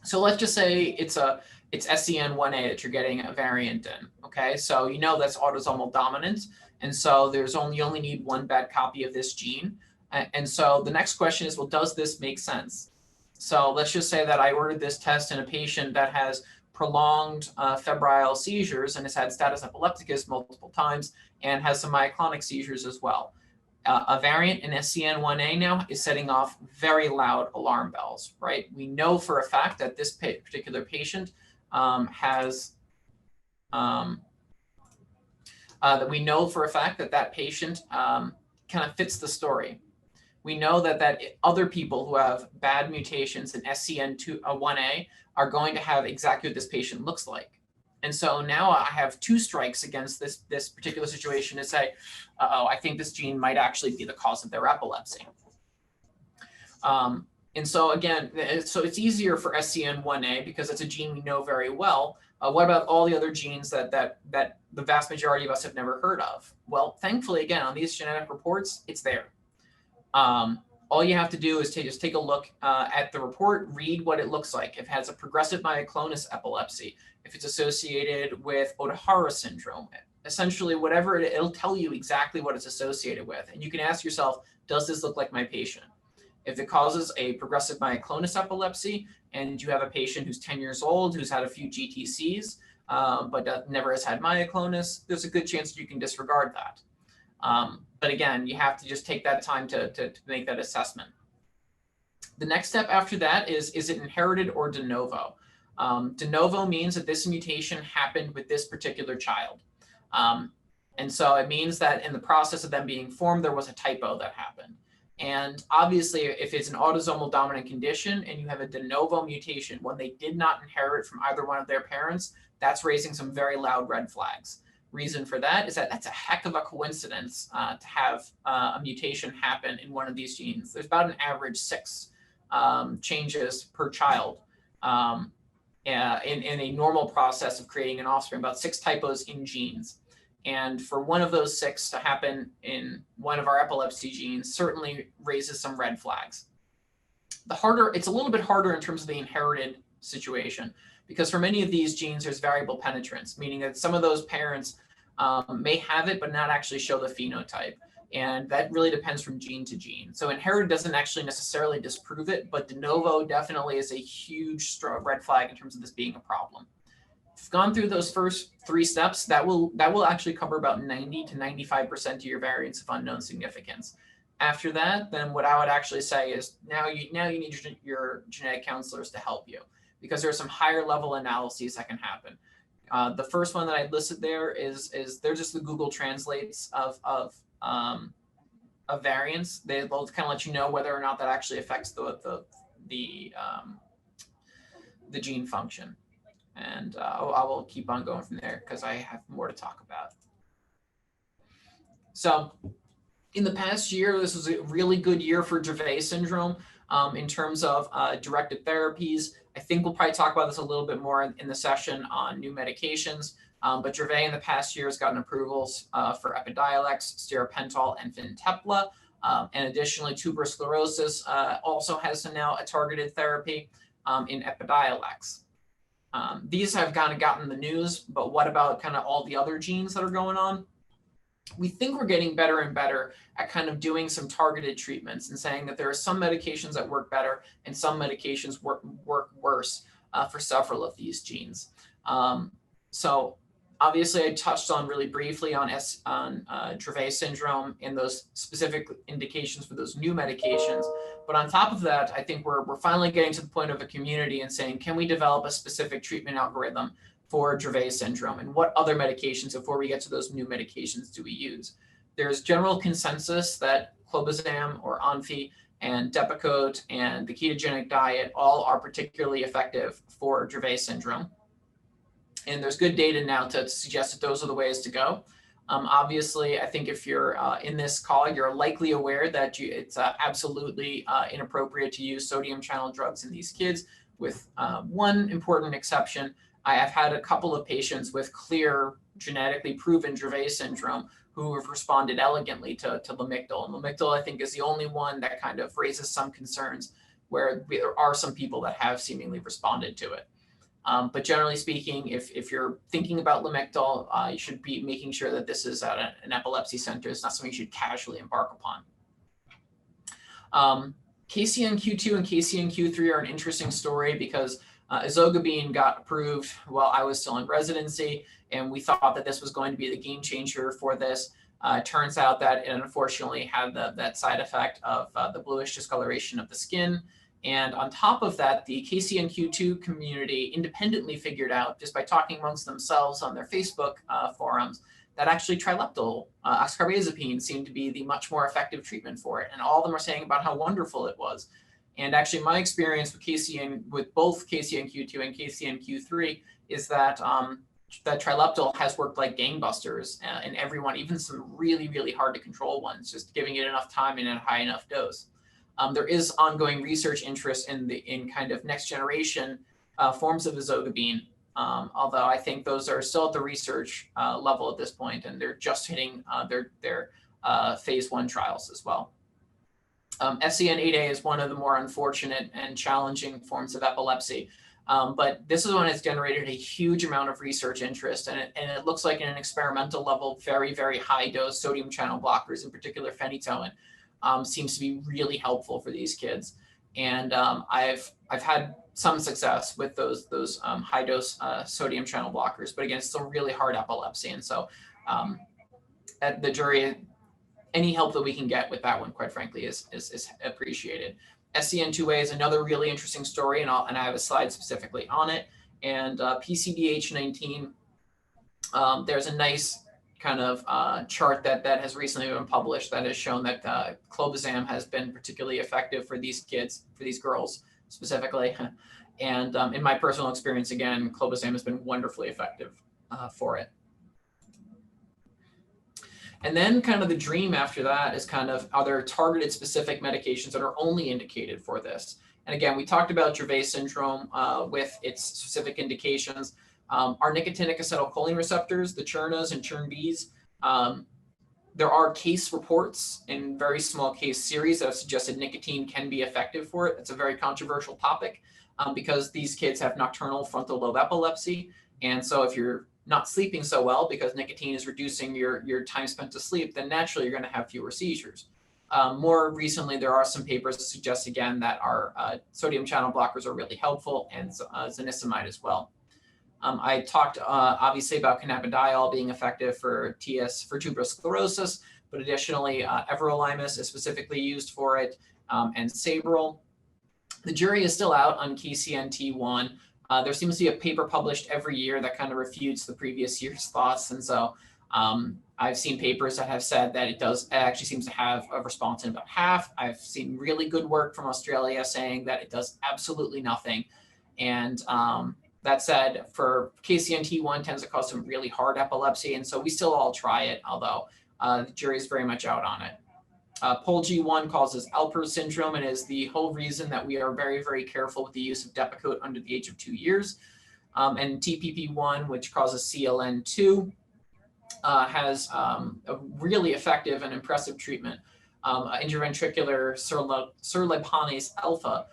So let's just say it's SCN1A that you're getting a variant in. Okay, so you know that's autosomal dominant, and so you only need 1 bad copy of this gene. And so the next question is, well, does this make sense? So let's just say that I ordered this test in a patient that has prolonged febrile seizures and has had status epilepticus multiple times and has some myoclonic seizures as well. A variant in SCN1A now is setting off very loud alarm bells, right? We know for a fact that this particular patient that patient kind of fits the story. We know that other people who have bad mutations in SCN1A are going to have exactly what this patient looks like. And so now I have 2 strikes against this particular situation to say, I think this gene might actually be the cause of their epilepsy. And so again, so it's easier for SCN1A because it's a gene we know very well. What about all the other genes that the vast majority of us have never heard of? Well, thankfully, again, on these genetic reports, it's there. All you have to do is just take a look at the report, read what it looks like. If it has a progressive myoclonus epilepsy, if it's associated with Ohtahara syndrome, essentially whatever it'll tell you exactly what it's associated with. And you can ask yourself, does this look like my patient? If it causes a progressive myoclonus epilepsy and you have a patient who's 10 years old, who's had a few GTCs, but never has had myoclonus, there's a good chance that you can disregard that. But again, you have to just take that time to make that assessment. The next step after that is it inherited or de novo? De novo means that this mutation happened with this particular child. And so it means that in the process of them being formed, there was a typo that happened. And obviously, if it's an autosomal dominant condition and you have a de novo mutation, when they did not inherit from either one of their parents, that's raising some very loud red flags. Reason for that is that that's a heck of a coincidence to have a mutation happen in one of these genes. There's about an average 6 changes per child in a normal process of creating an offspring, about 6 typos in genes. And for one of those 6 to happen in one of our epilepsy genes certainly raises some red flags. It's a little bit harder in terms of the inherited situation, because for many of these genes, there's variable penetrance, meaning that some of those parents may have it, but not actually show the phenotype. And that really depends from gene to gene. So inherited doesn't actually necessarily disprove it, but de novo definitely is a huge red flag in terms of this being a problem. If you've gone through those first 3 steps, that will actually cover about 90 to 95% of your variants of unknown significance. After that, then what I would actually say is now you need your genetic counselors to help you, because there are some higher level analyses that can happen. The first one that I listed there is they're just the Google translates of variants. They'll kind of let you know whether or not that actually affects the gene function. And I will keep on going from there because I have more to talk about. So in the past year, this was a really good year for Dravet syndrome in terms of directed therapies. I think we'll probably talk about this a little bit more in the session on new medications. But Dravet in the past year has gotten approvals for Epidiolex, Stiripentol, and Fintepla. And additionally, tuberous sclerosis also has now a targeted therapy in Epidiolex. These have kind of gotten the news, but what about kind of all the other genes that are going on? We think we're getting better and better at kind of doing some targeted treatments and saying that there are some medications that work better and some medications work worse for several of these genes. So obviously I touched on really briefly on Dravet syndrome and those specific indications for those new medications. But on top of that, I think we're finally getting to the point of a community and saying, can we develop a specific treatment algorithm for Dravet syndrome, and what other medications, before we get to those new medications, do we use? There's general consensus that clobazam or Onfi and Depakote and the ketogenic diet all are particularly effective for Dravet syndrome. And there's good data now to suggest that those are the ways to go. Obviously, I think if you're in this call, you're likely aware that it's absolutely inappropriate to use sodium channel drugs in these kids, with one important exception. I have had a couple of patients with clear genetically proven Dravet syndrome who have responded elegantly to Lamictal. And Lamictal, I think, is the only one that kind of raises some concerns, where there are some people that have seemingly responded to it. But generally speaking, if you're thinking about Lamictal, you should be making sure that this is at an epilepsy center. It's not something you should casually embark upon. KCNQ2 and KCNQ3 are an interesting story because ezogabine got approved while I was still in residency, and we thought that this was going to be the game changer for this. Turns out that it unfortunately had that side effect of the bluish discoloration of the skin. And on top of that, the KCNQ2 community independently figured out, just by talking amongst themselves on their Facebook forums, that actually trileptal oxcarbazepine seemed to be the much more effective treatment for it. And all of them are saying about how wonderful it was. And actually, my experience with both KCNQ2 and KCNQ3 is that that trileptal has worked like gangbusters in everyone, even some really, really hard to control ones, just giving it enough time and a high enough dose. There is ongoing research interest in kind of next generation forms of ezogabine, although I think those are still at the research level at this point, and they're just hitting their phase 1 trials as well. SCN8A is one of the more unfortunate and challenging forms of epilepsy. But this is one that's generated a huge amount of research interest, and it looks like in an experimental level, very, very high dose sodium channel blockers, in particular phenytoin, seems to be really helpful for these kids. And I've had some success with those high dose sodium channel blockers, but again, it's still really hard epilepsy. And so at the jury, any help that we can get with that one, quite frankly, is appreciated. SCN2A is another really interesting story, and I have a slide specifically on it. And PCDH19, there's a nice kind of chart that has recently been published that has shown that clobazam has been particularly effective for these kids, for these girls specifically. And in my personal experience, again, clobazam has been wonderfully effective for it. And then kind of the dream after that is kind of, are there targeted specific medications that are only indicated for this? And again, we talked about Dravet syndrome with its specific indications. Our nicotinic acetylcholine receptors, the CHRNAs and CHRN-Bs, there are case reports in very small case series that have suggested nicotine can be effective for it. It's a very controversial topic because these kids have nocturnal frontal lobe epilepsy. And so if you're not sleeping so well because nicotine is reducing your time spent to sleep, then naturally you're going to have fewer seizures. More recently, there are some papers that suggest again that our sodium channel blockers are really helpful, and zonisamide as well. I talked obviously about cannabidiol being effective for tuberous sclerosis, but additionally everolimus is specifically used for it, and Sabril. The jury is still out on KCNT1. There seems to be a paper published every year that kind of refutes the previous year's thoughts. And so I've seen papers that have said that it actually seems to have a response in about half. I've seen really good work from Australia saying that it does absolutely nothing. And that said, for KCNT1 tends to cause some really hard epilepsy. And so we still all try it, although the jury is very much out on it. POLG1 causes Alpers syndrome and is the whole reason that we are very, very careful with the use of Depakote under the age of 2 years. And TPP1, which causes CLN2, has a really effective and impressive treatment. Intraventricular serlepanase alpha,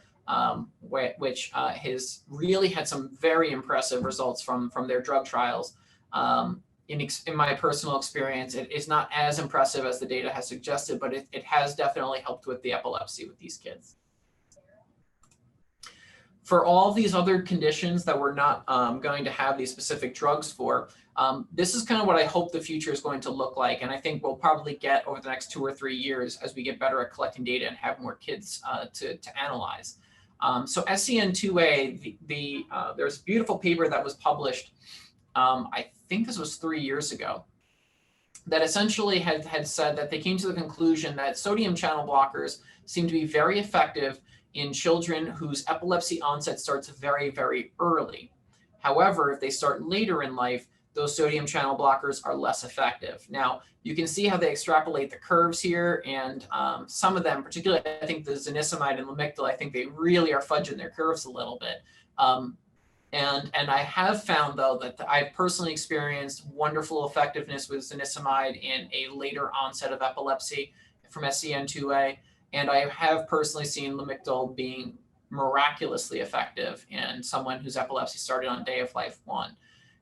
which has really had some very impressive results from their drug trials. In my personal experience, it is not as impressive as the data has suggested, but it has definitely helped with the epilepsy with these kids. For all these other conditions that we're not going to have these specific drugs for, this is kind of what I hope the future is going to look like. And I think we'll probably get over the next 2 or 3 years as we get better at collecting data and have more kids to analyze. So SCN2A, there's a beautiful paper that was published, I think this was 3 years ago, that essentially had said that they came to the conclusion that sodium channel blockers seem to be very effective in children whose epilepsy onset starts very, very early. However, if they start later in life, those sodium channel blockers are less effective. Now, you can see how they extrapolate the curves here, and some of them, particularly I think the zonisamide and Lamictal, I think they really are fudging their curves a little bit. And I have found, though, that I've personally experienced wonderful effectiveness with zonisamide in a later onset of epilepsy from SCN2A. And I have personally seen Lamictal being miraculously effective in someone whose epilepsy started on day of life 1.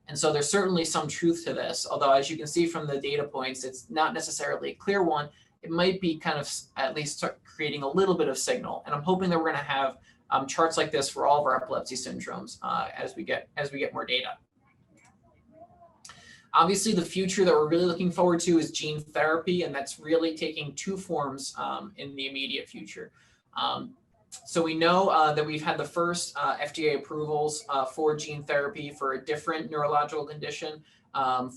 And so there's certainly some truth to this, although as you can see from the data points, it's not necessarily a clear one. It might be kind of at least start creating a little bit of signal. And I'm hoping that we're going to have charts like this for all of our epilepsy syndromes as we get more data. Obviously, the future that we're really looking forward to is gene therapy, and that's really taking 2 forms in the immediate future. So we know that we've had the first FDA approvals for gene therapy for a different neurological condition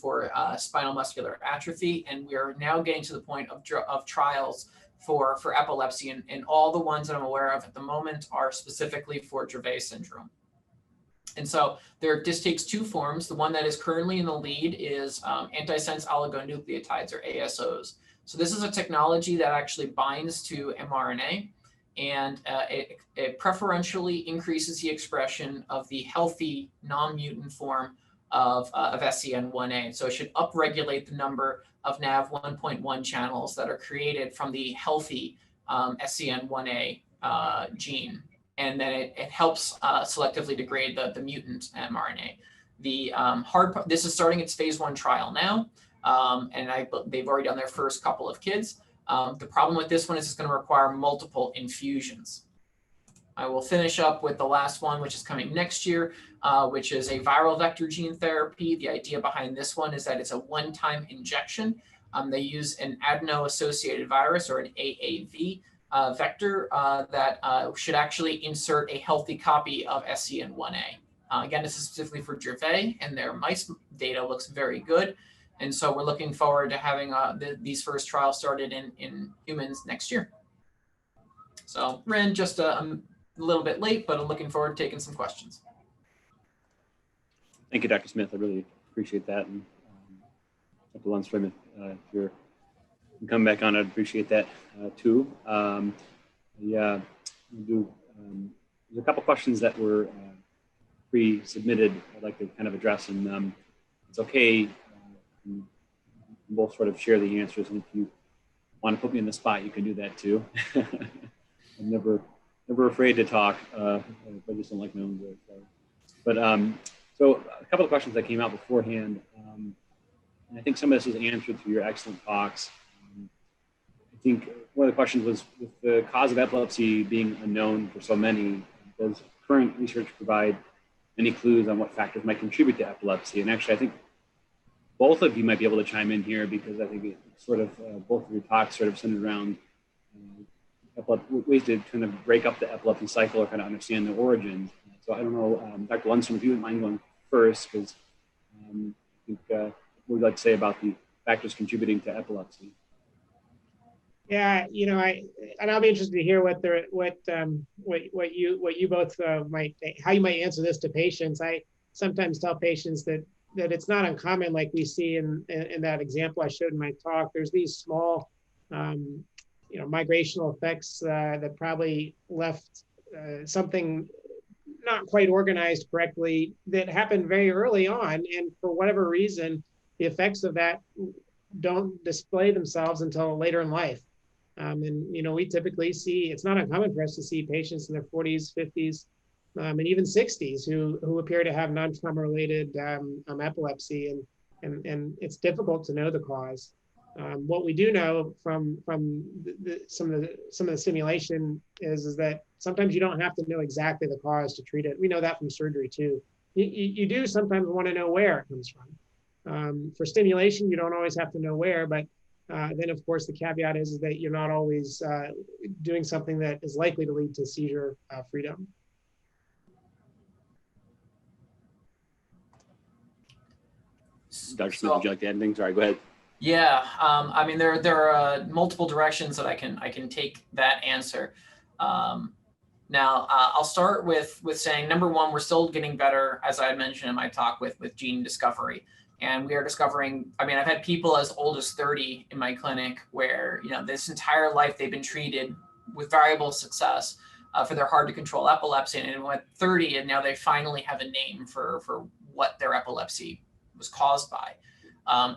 for spinal muscular atrophy, and we are now getting to the point of trials for epilepsy, and all the ones that I'm aware of at the moment are specifically for Dravet syndrome. And so this takes 2 forms. The one that is currently in the lead is antisense oligonucleotides, or ASOs. So this is a technology that actually binds to mRNA, and it preferentially increases the expression of the healthy non-mutant form of SCN1A. So it should upregulate the number of NaV 1.1 channels that are created from the healthy SCN1A gene, and then it helps selectively degrade the mutant mRNA. The this is starting its phase 1 trial now, and they've already done their first couple of kids. The problem with this one is it's going to require multiple infusions. I will finish up with the last one, which is coming next year, which is a viral vector gene therapy. The idea behind this one is that it's a one-time injection. They use an adeno-associated virus, or an AAV vector that should actually insert a healthy copy of SCN1A. Again, this is specifically for Dravet, and their mice data looks very good. And so we're looking forward to having these first trials started in humans next year. So ran just a little bit late, but I'm looking forward to taking some questions. Thank you, Dr. Smith. I really appreciate that. And Dr. Lundstrom, if you're come back on, I'd appreciate that too. There's a couple questions that were pre-submitted I'd like to kind of address, and it's okay. You can both sort of share the answers, and if you want to put me in the spot, you can do that too. I'm never afraid to talk. I just don't like my own voice. But so a couple of questions that came out beforehand, and I think some of this was answered through your excellent talks. I think one of the questions was, with the cause of epilepsy being unknown for so many, does current research provide any clues on what factors might contribute to epilepsy? And actually, I think both of you might be able to chime in here, because I think it sort of both of your talks sort of centered around ways to kind of break up the epilepsy cycle or kind of understand the origins. So I don't know, Dr. Lundstrom, if you wouldn't mind going first, because I think what would you like to say about the factors contributing to epilepsy? Yeah, you know, I'll be interested to hear what you both how you might answer this to patients. I sometimes tell patients that it's not uncommon, like we see in that example I showed in my talk. There's these small, migrational effects that probably left something not quite organized correctly that happened very early on, and for whatever reason, the effects of that don't display themselves until later in life. And we typically see, it's not uncommon for us to see patients in their 40s, 50s, and even 60s who appear to have non-trauma related epilepsy, and it's difficult to know the cause. What we do know from some of the stimulation is that sometimes you don't have to know exactly the cause to treat it. We know that from surgery too. You do sometimes want to know where it comes from. For stimulation, you don't always have to know where, but then of course the caveat is that you're not always doing something that is likely to lead to seizure freedom. Dr. Smith, would you like to add anything? Sorry, go ahead. Yeah, I mean, there are multiple directions that I can take that answer. Now, I'll start with saying, number one, we're still getting better, as I had mentioned in my talk, with gene discovery. And we are discovering, I mean, I've had people as old as 30 in my clinic where, this entire life they've been treated with variable success for their hard to control epilepsy. And at 30, and now they finally have a name for what their epilepsy was caused by.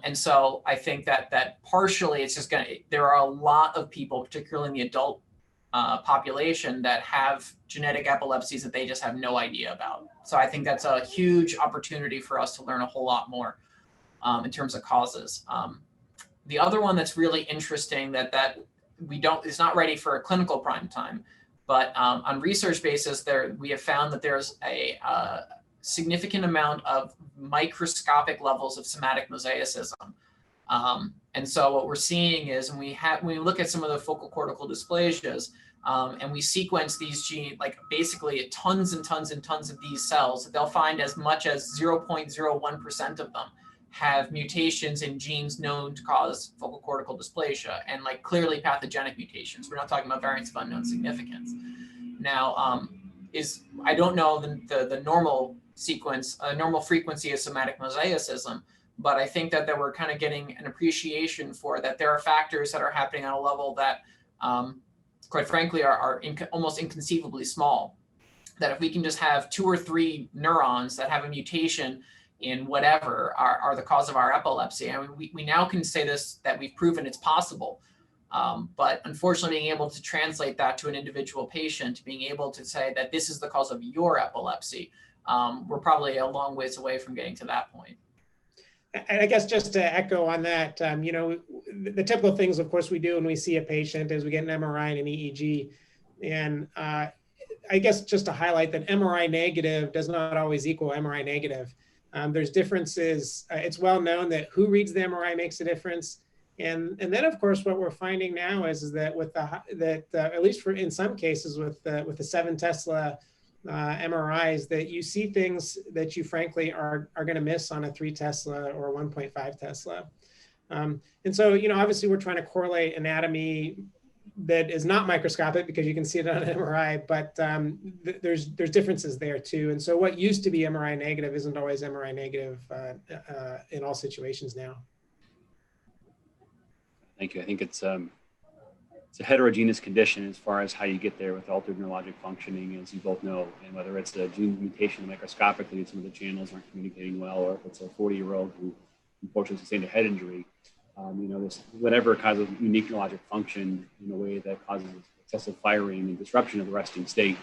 And so I think that partially it's just there are a lot of people, particularly in the adult population, that have genetic epilepsies that they just have no idea about. So I think that's a huge opportunity for us to learn a whole lot more in terms of causes. The other one that's really interesting that is not ready for a clinical prime time, but on research basis, we have found that there's a significant amount of microscopic levels of somatic mosaicism. And so what we're seeing is when we look at some of the focal cortical dysplasias and we sequence these genes, like basically tons and tons and tons of these cells, they'll find as much as 0.01% of them have mutations in genes known to cause focal cortical dysplasia, and like clearly pathogenic mutations. We're not talking about variants of unknown significance. Now, I don't know the normal sequence, normal frequency of somatic mosaicism, but I think that we're kind of getting an appreciation for that there are factors that are happening on a level that, quite frankly, are almost inconceivably small. That if we can just have 2 or 3 neurons that have a mutation in whatever are the cause of our epilepsy. I mean, we now can say this, that we've proven it's possible. But unfortunately, being able to translate that to an individual patient, being able to say that this is the cause of your epilepsy, we're probably a long ways away from getting to that point. And I guess just to echo on that, you know, the typical things, of course, we do when we see a patient is we get an MRI and an EEG. And I guess just to highlight that MRI negative does not always equal MRI negative. There's differences. It's well known that who reads the MRI makes a difference. And then, of course, what we're finding now is that with at least for in some cases with the 7 Tesla MRIs, that you see things that you frankly are going to miss on a 3 Tesla or 1.5 Tesla. And so, you know, obviously we're trying to correlate anatomy that is not microscopic because you can see it on an MRI, but there's differences there too. And so what used to be MRI negative isn't always MRI negative in all situations now. Thank you. I think it's a heterogeneous condition as far as how you get there with altered neurologic functioning, as you both know, and whether it's a gene mutation microscopically, some of the channels aren't communicating well, or if it's a 40-year-old who unfortunately sustained a head injury, you know, this whatever causes unique neurologic function in a way that causes excessive firing and disruption of the resting state.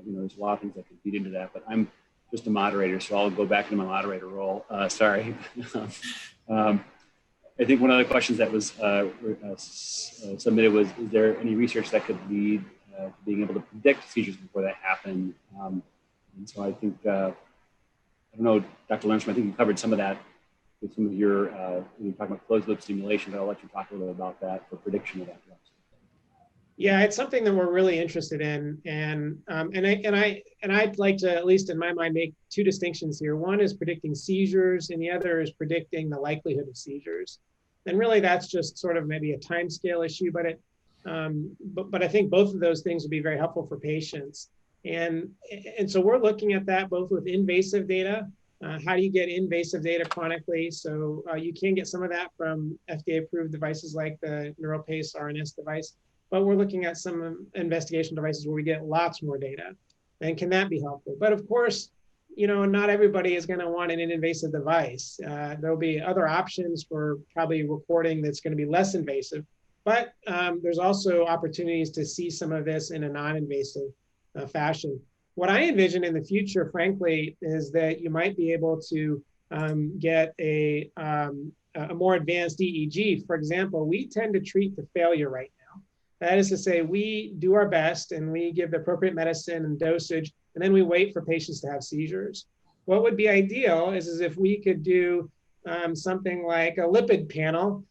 You know, there's a lot of things that can feed into that, but I'm just a moderator, so I'll go back into my moderator role. Sorry. I think one of the questions that was submitted was, is there any research that could lead to being able to predict seizures before they happen? And so I think, I don't know, Dr. Lernstrom, I think you covered some of that with some of your, when you talk about closed loop stimulation, but I'll let you talk a little bit about that for prediction of epilepsy. Yeah, it's something that we're really interested in, and I'd like to, at least in my mind, make 2 distinctions here. One is predicting seizures, and the other is predicting the likelihood of seizures. And really, that's just sort of maybe a time scale issue, but I think both of those things would be very helpful for patients. And so we're looking at that both with invasive data. How do you get invasive data chronically? So you can get some of that from FDA-approved devices like the NeuroPace RNS device. But we're looking at some investigation devices where we get lots more data. And can that be helpful? But of course, you know, not everybody is going to want an invasive device. There'll be other options for probably recording that's going to be less invasive. But there's also opportunities to see some of this in a non-invasive fashion. What I envision in the future, frankly, is that you might be able to get a more advanced EEG. For example, we tend to treat the failure right now. That is to say, we do our best and we give the appropriate medicine and dosage, and then we wait for patients to have seizures. What would be ideal is if we could do something like a lipid panel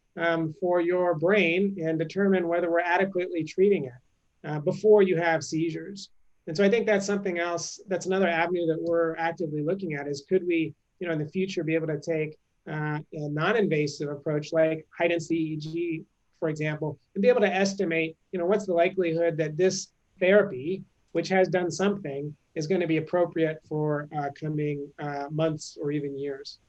for your brain and determine whether we're adequately treating it before you have seizures. And so I think that's something else, that's another avenue that we're actively looking at, is could we, you know, in the future be able to take a non-invasive approach like high-density EEG, for example, and be able to estimate, you know, what's the likelihood that this therapy, which has done something, is going to be appropriate for coming months or even years.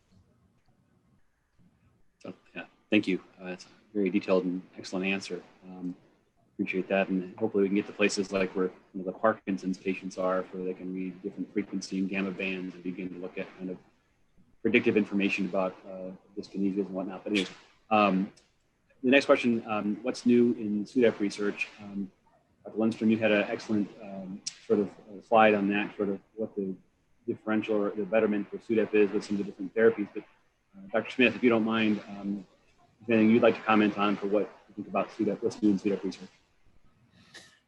So, yeah, thank you. That's a very detailed and excellent answer. Appreciate that, and hopefully we can get to places like where the Parkinson's patients are, where they can read different frequency and gamma bands and begin to look at kind of predictive information about dyskinesias and whatnot. But anyway, the next question, what's new in SUDEP research? Dr. Lundstrom, you had an excellent sort of slide on that, sort of what the differential or the betterment for SUDEP is with some of the different therapies. But Dr. Smith, if you don't mind, is there anything you'd like to comment on for what you think about SUDEP, what's new in SUDEP research?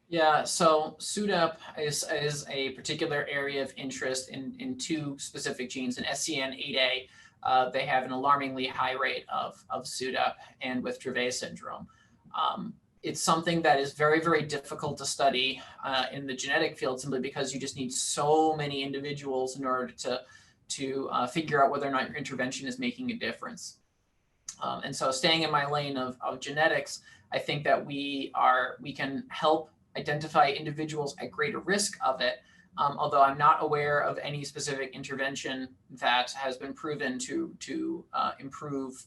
Yeah, so SUDEP is a particular area of interest in 2 specific genes. In SCN8A, they have an alarmingly high rate of SUDEP, and with Dravet syndrome. It's something that is very, very difficult to study in the genetic field, simply because you just need so many individuals in order to figure out whether or not your intervention is making a difference. And so staying in my lane of genetics, I think that we can help identify individuals at greater risk of it, although I'm not aware of any specific intervention that has been proven to improve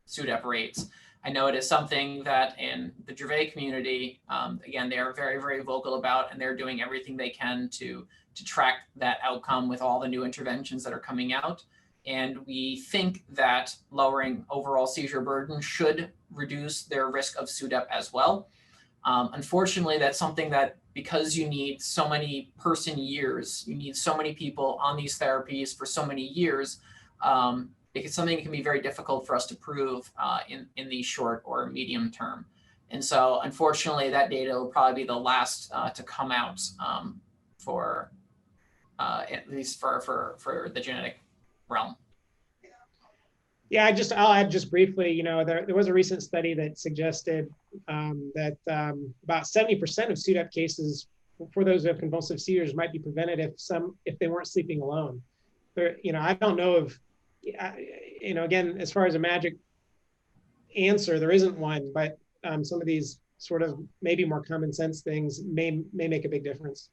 SUDEP rates. I know it is something that in the Dravet community, again, they are very, very vocal about, and they're doing everything they can to track that outcome with all the new interventions that are coming out. And we think that lowering overall seizure burden should reduce their risk of SUDEP as well. Unfortunately, that's something that, because you need so many person years, you need so many people on these therapies for so many years, it's something that can be very difficult for us to prove in the short or medium term. And so unfortunately, that data will probably be the last to come out for at least for the genetic realm. Yeah, I'll add just briefly, you know, there was a recent study that suggested that about 70% of SUDEP cases for those who have convulsive seizures might be prevented if they weren't sleeping alone. You know, I don't know if, you know, again, as far as a magic answer, there isn't one, but some of these sort of maybe more common sense things may make a big difference.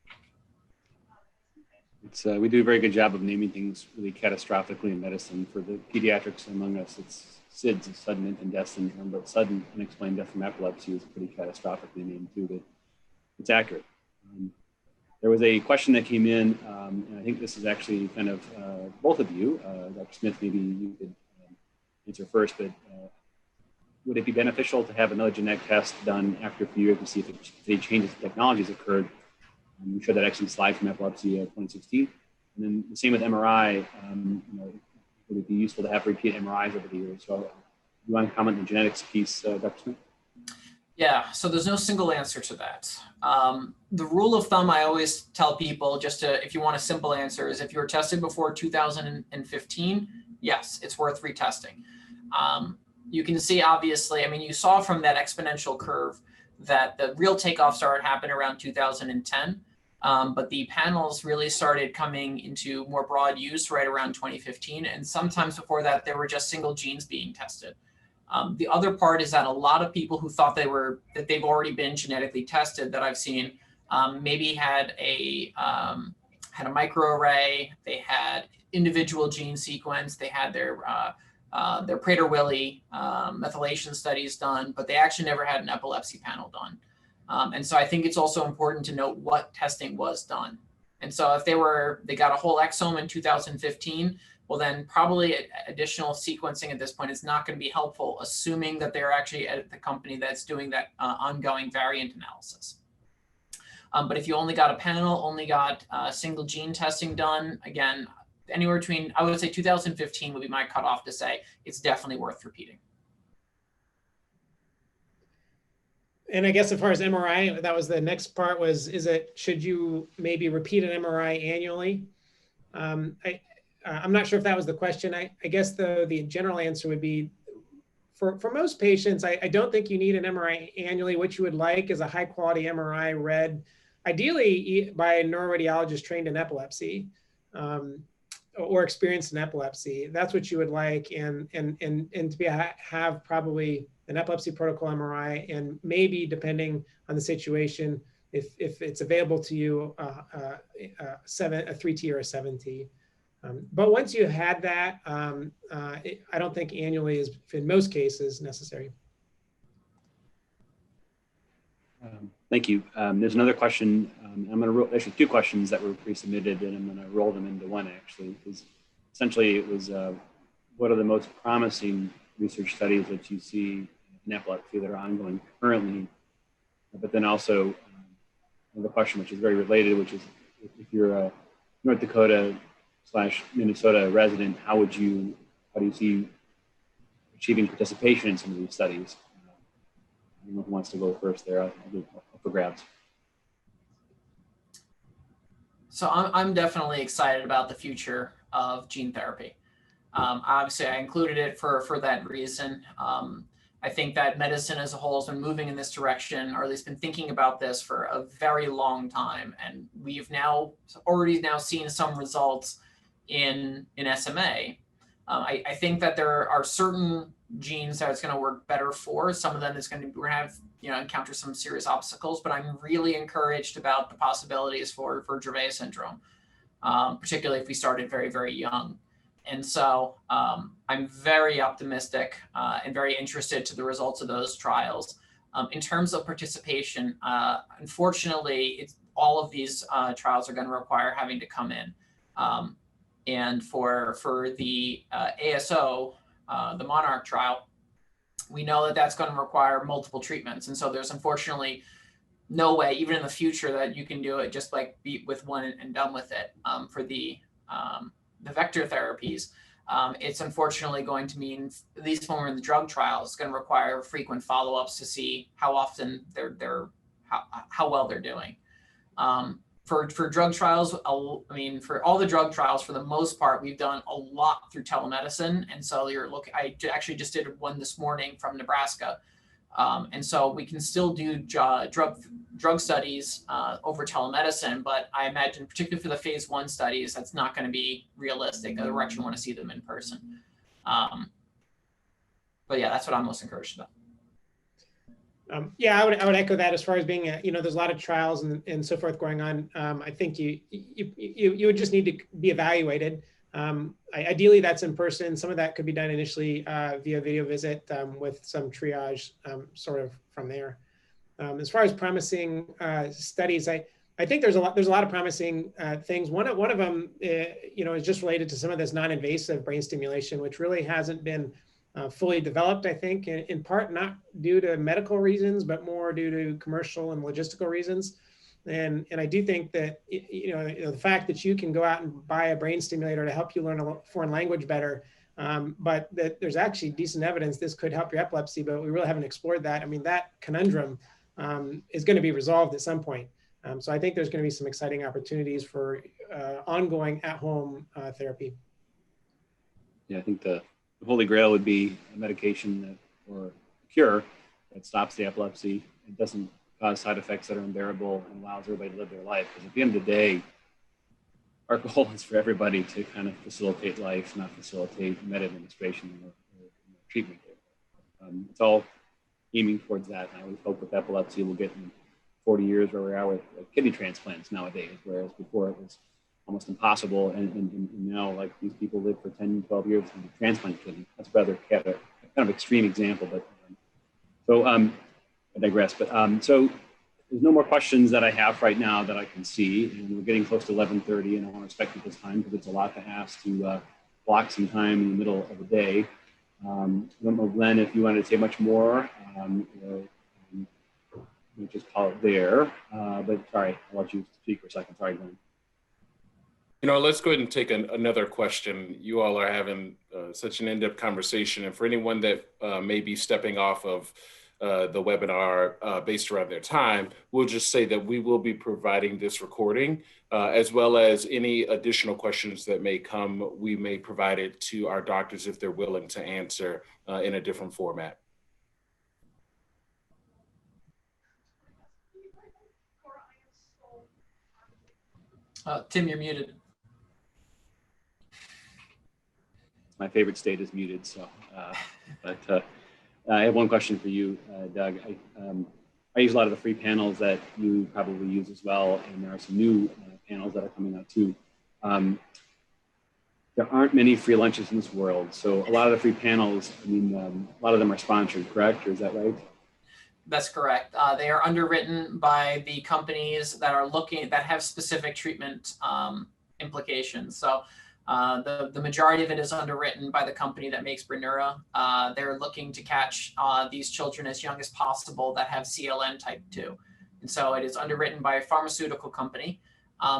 We do a very good job of naming things really catastrophically in medicine. For the pediatrics among us, it's SIDS, sudden infant death syndrome, but sudden unexplained death from epilepsy is pretty catastrophically named too, but it's accurate. There was a question that came in, and I think this is actually kind of both of you, Dr. Smith, maybe you could answer first, but would it be beneficial to have another genetic test done after a few years to see if any changes in technologies occurred? We showed that excellent slide from epilepsy 2016. And then the same with MRI, you know, would it be useful to have repeat MRIs over the years? So you want to comment on the genetics piece, Dr. Smith? Yeah, so there's no single answer to that. The rule of thumb I always tell people, if you want a simple answer, is if you were tested before 2015, yes, it's worth retesting. You can see, obviously, I mean, you saw from that exponential curve that the real takeoff started happening around 2010. But the panels really started coming into more broad use right around 2015. And sometimes before that, there were just single genes being tested. The other part is that a lot of people who thought that they've already been genetically tested that I've seen maybe had a microarray, they had individual gene sequence, they had their Prader-Willi methylation studies done, but they actually never had an epilepsy panel done. And so I think it's also important to note what testing was done. And so if they got a whole exome in 2015, well, then probably additional sequencing at this point is not going to be helpful, assuming that they're actually at the company that's doing that ongoing variant analysis. But if you only got a panel, only got single gene testing done, again, anywhere between, I would say 2015 would be my cutoff to say it's definitely worth repeating. And I guess as far as MRI, that was the next part was, should you maybe repeat an MRI annually? I'm not sure if that was the question. I guess the general answer would be, for most patients, I don't think you need an MRI annually. What you would like is a high quality MRI read, ideally by a neuroradiologist trained in epilepsy or experienced in epilepsy. That's what you would like, and to have probably an epilepsy protocol MRI, and maybe depending on the situation, if it's available to you, a 3T or a 7T. But once you had that, I don't think annually is, in most cases, necessary. Thank you. There's another question. I'm going to actually two questions that were pre-submitted, and I'm going to roll them into one actually. Because essentially, it was what are the most promising research studies that you see in epilepsy that are ongoing currently? But then also the question, which is very related, which is if you're a North Dakota/Minnesota resident, how do you see achieving participation in some of these studies? I don't know who wants to go first there. I'll do for grabs. So I'm definitely excited about the future of gene therapy. Obviously, I included it for that reason. I think that medicine as a whole has been moving in this direction, or at least been thinking about this for a very long time. And we've already seen some results in SMA. I think that there are certain genes that it's going to work better for. Some of them we're going to have encounter some serious obstacles. But I'm really encouraged about the possibilities for Dravet syndrome, particularly if we started very, very young. And so I'm very optimistic and very interested to the results of those trials. In terms of participation, unfortunately, all of these trials are going to require having to come in. And for the ASO, the Monarch trial, we know that that's going to require multiple treatments. And so there's unfortunately no way, even in the future, that you can do it just like be with one and done with it. For the vector therapies, it's unfortunately going to mean, at least when we're in the drug trials, it's going to require frequent follow-ups to see how often how well they're doing. For drug trials, I mean, for all the drug trials, for the most part, we've done a lot through telemedicine. And so I actually just did one this morning from Nebraska. And so we can still do drug studies over telemedicine, but I imagine, particularly for the phase 1 studies, that's not going to be realistic. We're actually want to see them in person. But yeah, that's what I'm most encouraged about. Yeah, I would echo that as far as being, there's a lot of trials and so forth going on. I think you would just need to be evaluated. Ideally, that's in person. Some of that could be done initially via video visit with some triage sort of from there. As far as promising studies, I think there's a lot of promising things. One of them, is just related to some of this non-invasive brain stimulation, which really hasn't been fully developed, I think, in part not due to medical reasons, but more due to commercial and logistical reasons. And I do think that, the fact that you can go out and buy a brain stimulator to help you learn a foreign language better, but that there's actually decent evidence this could help your epilepsy, but we really haven't explored that. I mean, that conundrum is going to be resolved at some point. So I think there's going to be some exciting opportunities for ongoing at-home therapy. Yeah, I think the holy grail would be a medication or a cure that stops the epilepsy. It doesn't cause side effects that are unbearable and allows everybody to live their life. Because at the end of the day, our goal is for everybody to kind of facilitate life, not facilitate med administration or treatment. It's all aiming towards that. And I always hope with epilepsy, we'll get in 40 years where we are with kidney transplants nowadays, whereas before it was almost impossible. And now, like, these people live for 10, 12 years and transplant kidney. That's rather kind of extreme example, but I digress. But so there's no more questions that I have right now that I can see, and we're getting close to 11:30, and I want to respect people's time because it's a lot to ask to block some time in the middle of the day. I don't know, Glenn, if you wanted to say much more, we'll just call it there. But sorry, I'll let you speak for a second. Sorry, Glenn. Let's go ahead and take another question. You all are having such an in-depth conversation, and for anyone that may be stepping off of the webinar based around their time, we'll just say that we will be providing this recording as well as any additional questions that may come. We may provide it to our doctors if they're willing to answer in a different format. Tim, you're muted. My favorite state is muted, so, but I have one question for you, Doug. I use a lot of the free panels that you probably use as well, and there are some new panels that are coming out too. There aren't many free lunches in this world, so a lot of the free panels, I mean, a lot of them are sponsored, correct? Or is that right? That's correct. They are underwritten by the companies that have specific treatment implications. So the majority of it is underwritten by the company that makes Brineura. They're looking to catch these children as young as possible that have CLN type 2. And so it is underwritten by a pharmaceutical company.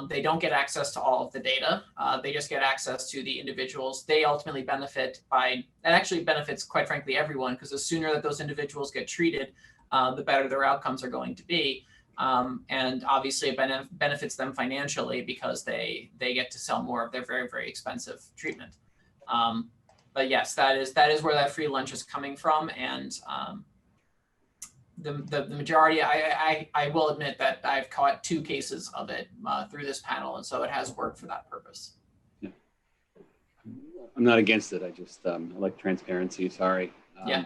They don't get access to all of the data. They just get access to the individuals. They ultimately benefit by, and actually benefits, quite frankly, everyone, because the sooner that those individuals get treated, the better their outcomes are going to be. And obviously it benefits them financially because they get to sell more of their very, very expensive treatment. But yes, that is where that free lunch is coming from. And the majority, I will admit that I've caught 2 cases of it through this panel. And so it has worked for that purpose. Yeah. I'm not against it. I just, I like transparency, sorry. Yeah.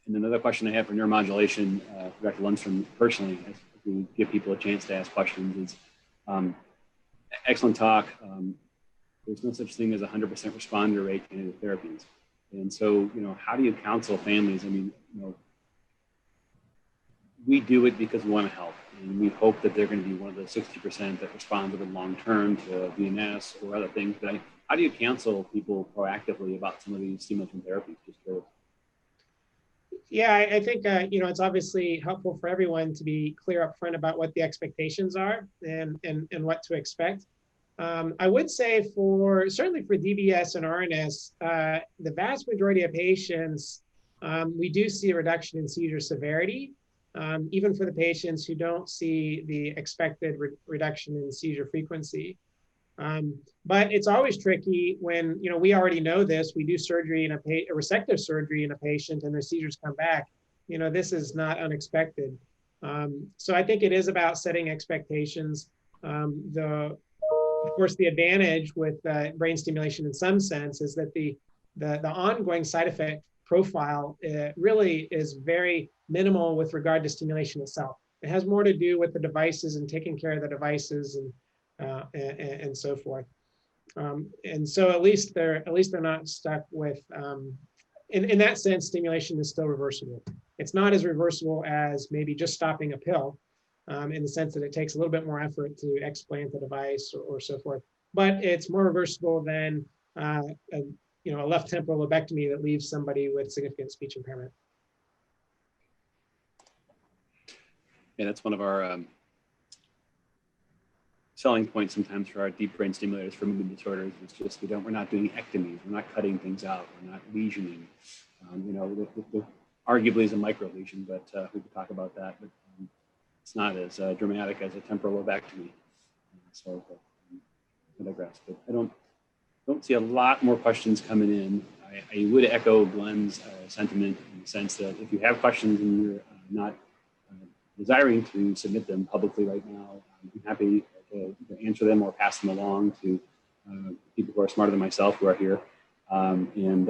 And another question I have for neuromodulation, for Dr. Lundstrom personally, as we give people a chance to ask questions, is excellent talk. There's no such thing as 100% responder rate to any of the therapies. And so, how do you counsel families? I mean, we do it because we want to help. And we hope that they're going to be one of the 60% that respond to the long term to VNS or other things. But how do you counsel people proactively about some of these stimulation therapies? Just curious. Yeah, I think it's obviously helpful for everyone to be clear up front about what the expectations are and what to expect. I would say certainly for DBS and RNS, the vast majority of patients, we do see a reduction in seizure severity, even for the patients who don't see the expected reduction in seizure frequency. But it's always tricky when, we already know this, we do surgery in a resective surgery in a patient and their seizures come back. This is not unexpected. So I think it is about setting expectations. Of course, the advantage with brain stimulation in some sense is that the ongoing side effect profile really is very minimal with regard to stimulation itself. It has more to do with the devices and taking care of the devices and so forth. And so at least they're not stuck with, in that sense, stimulation is still reversible. It's not as reversible as maybe just stopping a pill, in the sense that it takes a little bit more effort to explant the device or so forth. But it's more reversible than a left temporal lobectomy that leaves somebody with significant speech impairment. Yeah, that's one of our selling points sometimes for our deep brain stimulators for movement disorders. It's just we're not doing ectomies, we're not cutting things out, we're not lesioning. Arguably is a micro lesion, but we could talk about that. But it's not as dramatic as a temporal lobectomy. So I digress. But I don't see a lot more questions coming in. I would echo Glenn's sentiment in the sense that if you have questions and you're not desiring to submit them publicly right now, I'm happy to answer them or pass them along to people who are smarter than myself who are here. I don't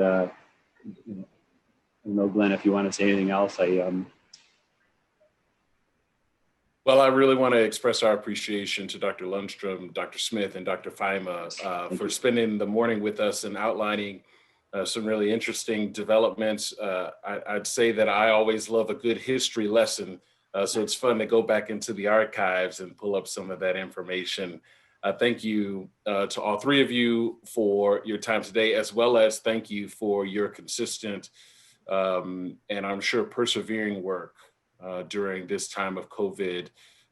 know, Glenn, if you want to say anything else. Well, I really want to express our appreciation to Dr. Lundstrom, Dr. Smith, and Dr. Faima for spending the morning with us and outlining some really interesting developments. I'd say that I always love a good history lesson, so it's fun to go back into the archives and pull up some of that information. Thank you to all three of you for your time today, as well as thank you for your consistent and I'm sure persevering work during this time of COVID.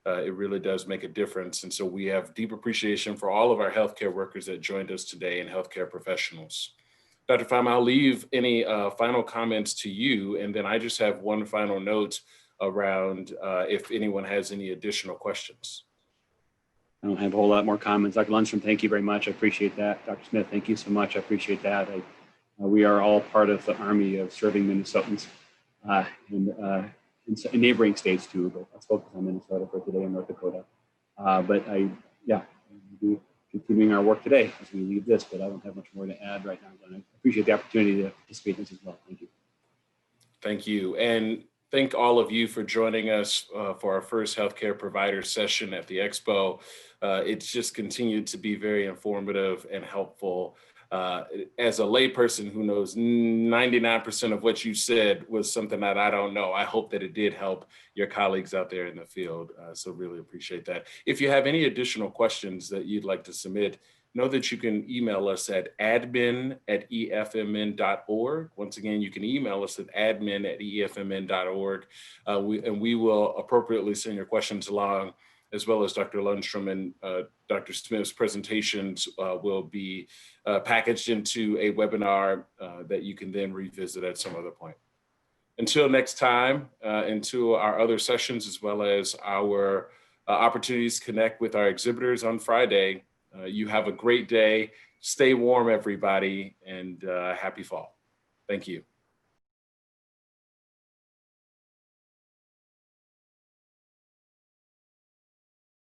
It really does make a difference. And so we have deep appreciation for all of our healthcare workers that joined us today and healthcare professionals. Dr. Faima, I'll leave any final comments to you. And then I just have one final note around if anyone has any additional questions. I don't have a whole lot more comments. Dr. Lundstrom, thank you very much. I appreciate that. Dr. Smith, thank you so much. I appreciate that. We are all part of the army of serving Minnesotans in neighboring states too, but let's focus on Minnesota for today and North Dakota. But we'll be continuing our work today as we leave this, but I don't have much more to add right now. But I appreciate the opportunity to participate in this as well. Thank you. Thank you. And thank all of you for joining us for our first healthcare provider session at the Expo. It's just continued to be very informative and helpful. As a layperson who knows 99% of what you said was something that I don't know, I hope that it did help your colleagues out there in the field. So really appreciate that. If you have any additional questions that you'd like to submit, know that you can email us at admin@efmn.org. Once again, you can email us at admin@efmn.org, and we will appropriately send your questions along, as well as Dr. Lundstrom and Dr. Smith's presentations will be packaged into a webinar that you can then revisit at some other point. Until next time, into our other sessions, as well as our opportunities to connect with our exhibitors on Friday, you have a great day. Stay warm, everybody, and happy fall. Thank you.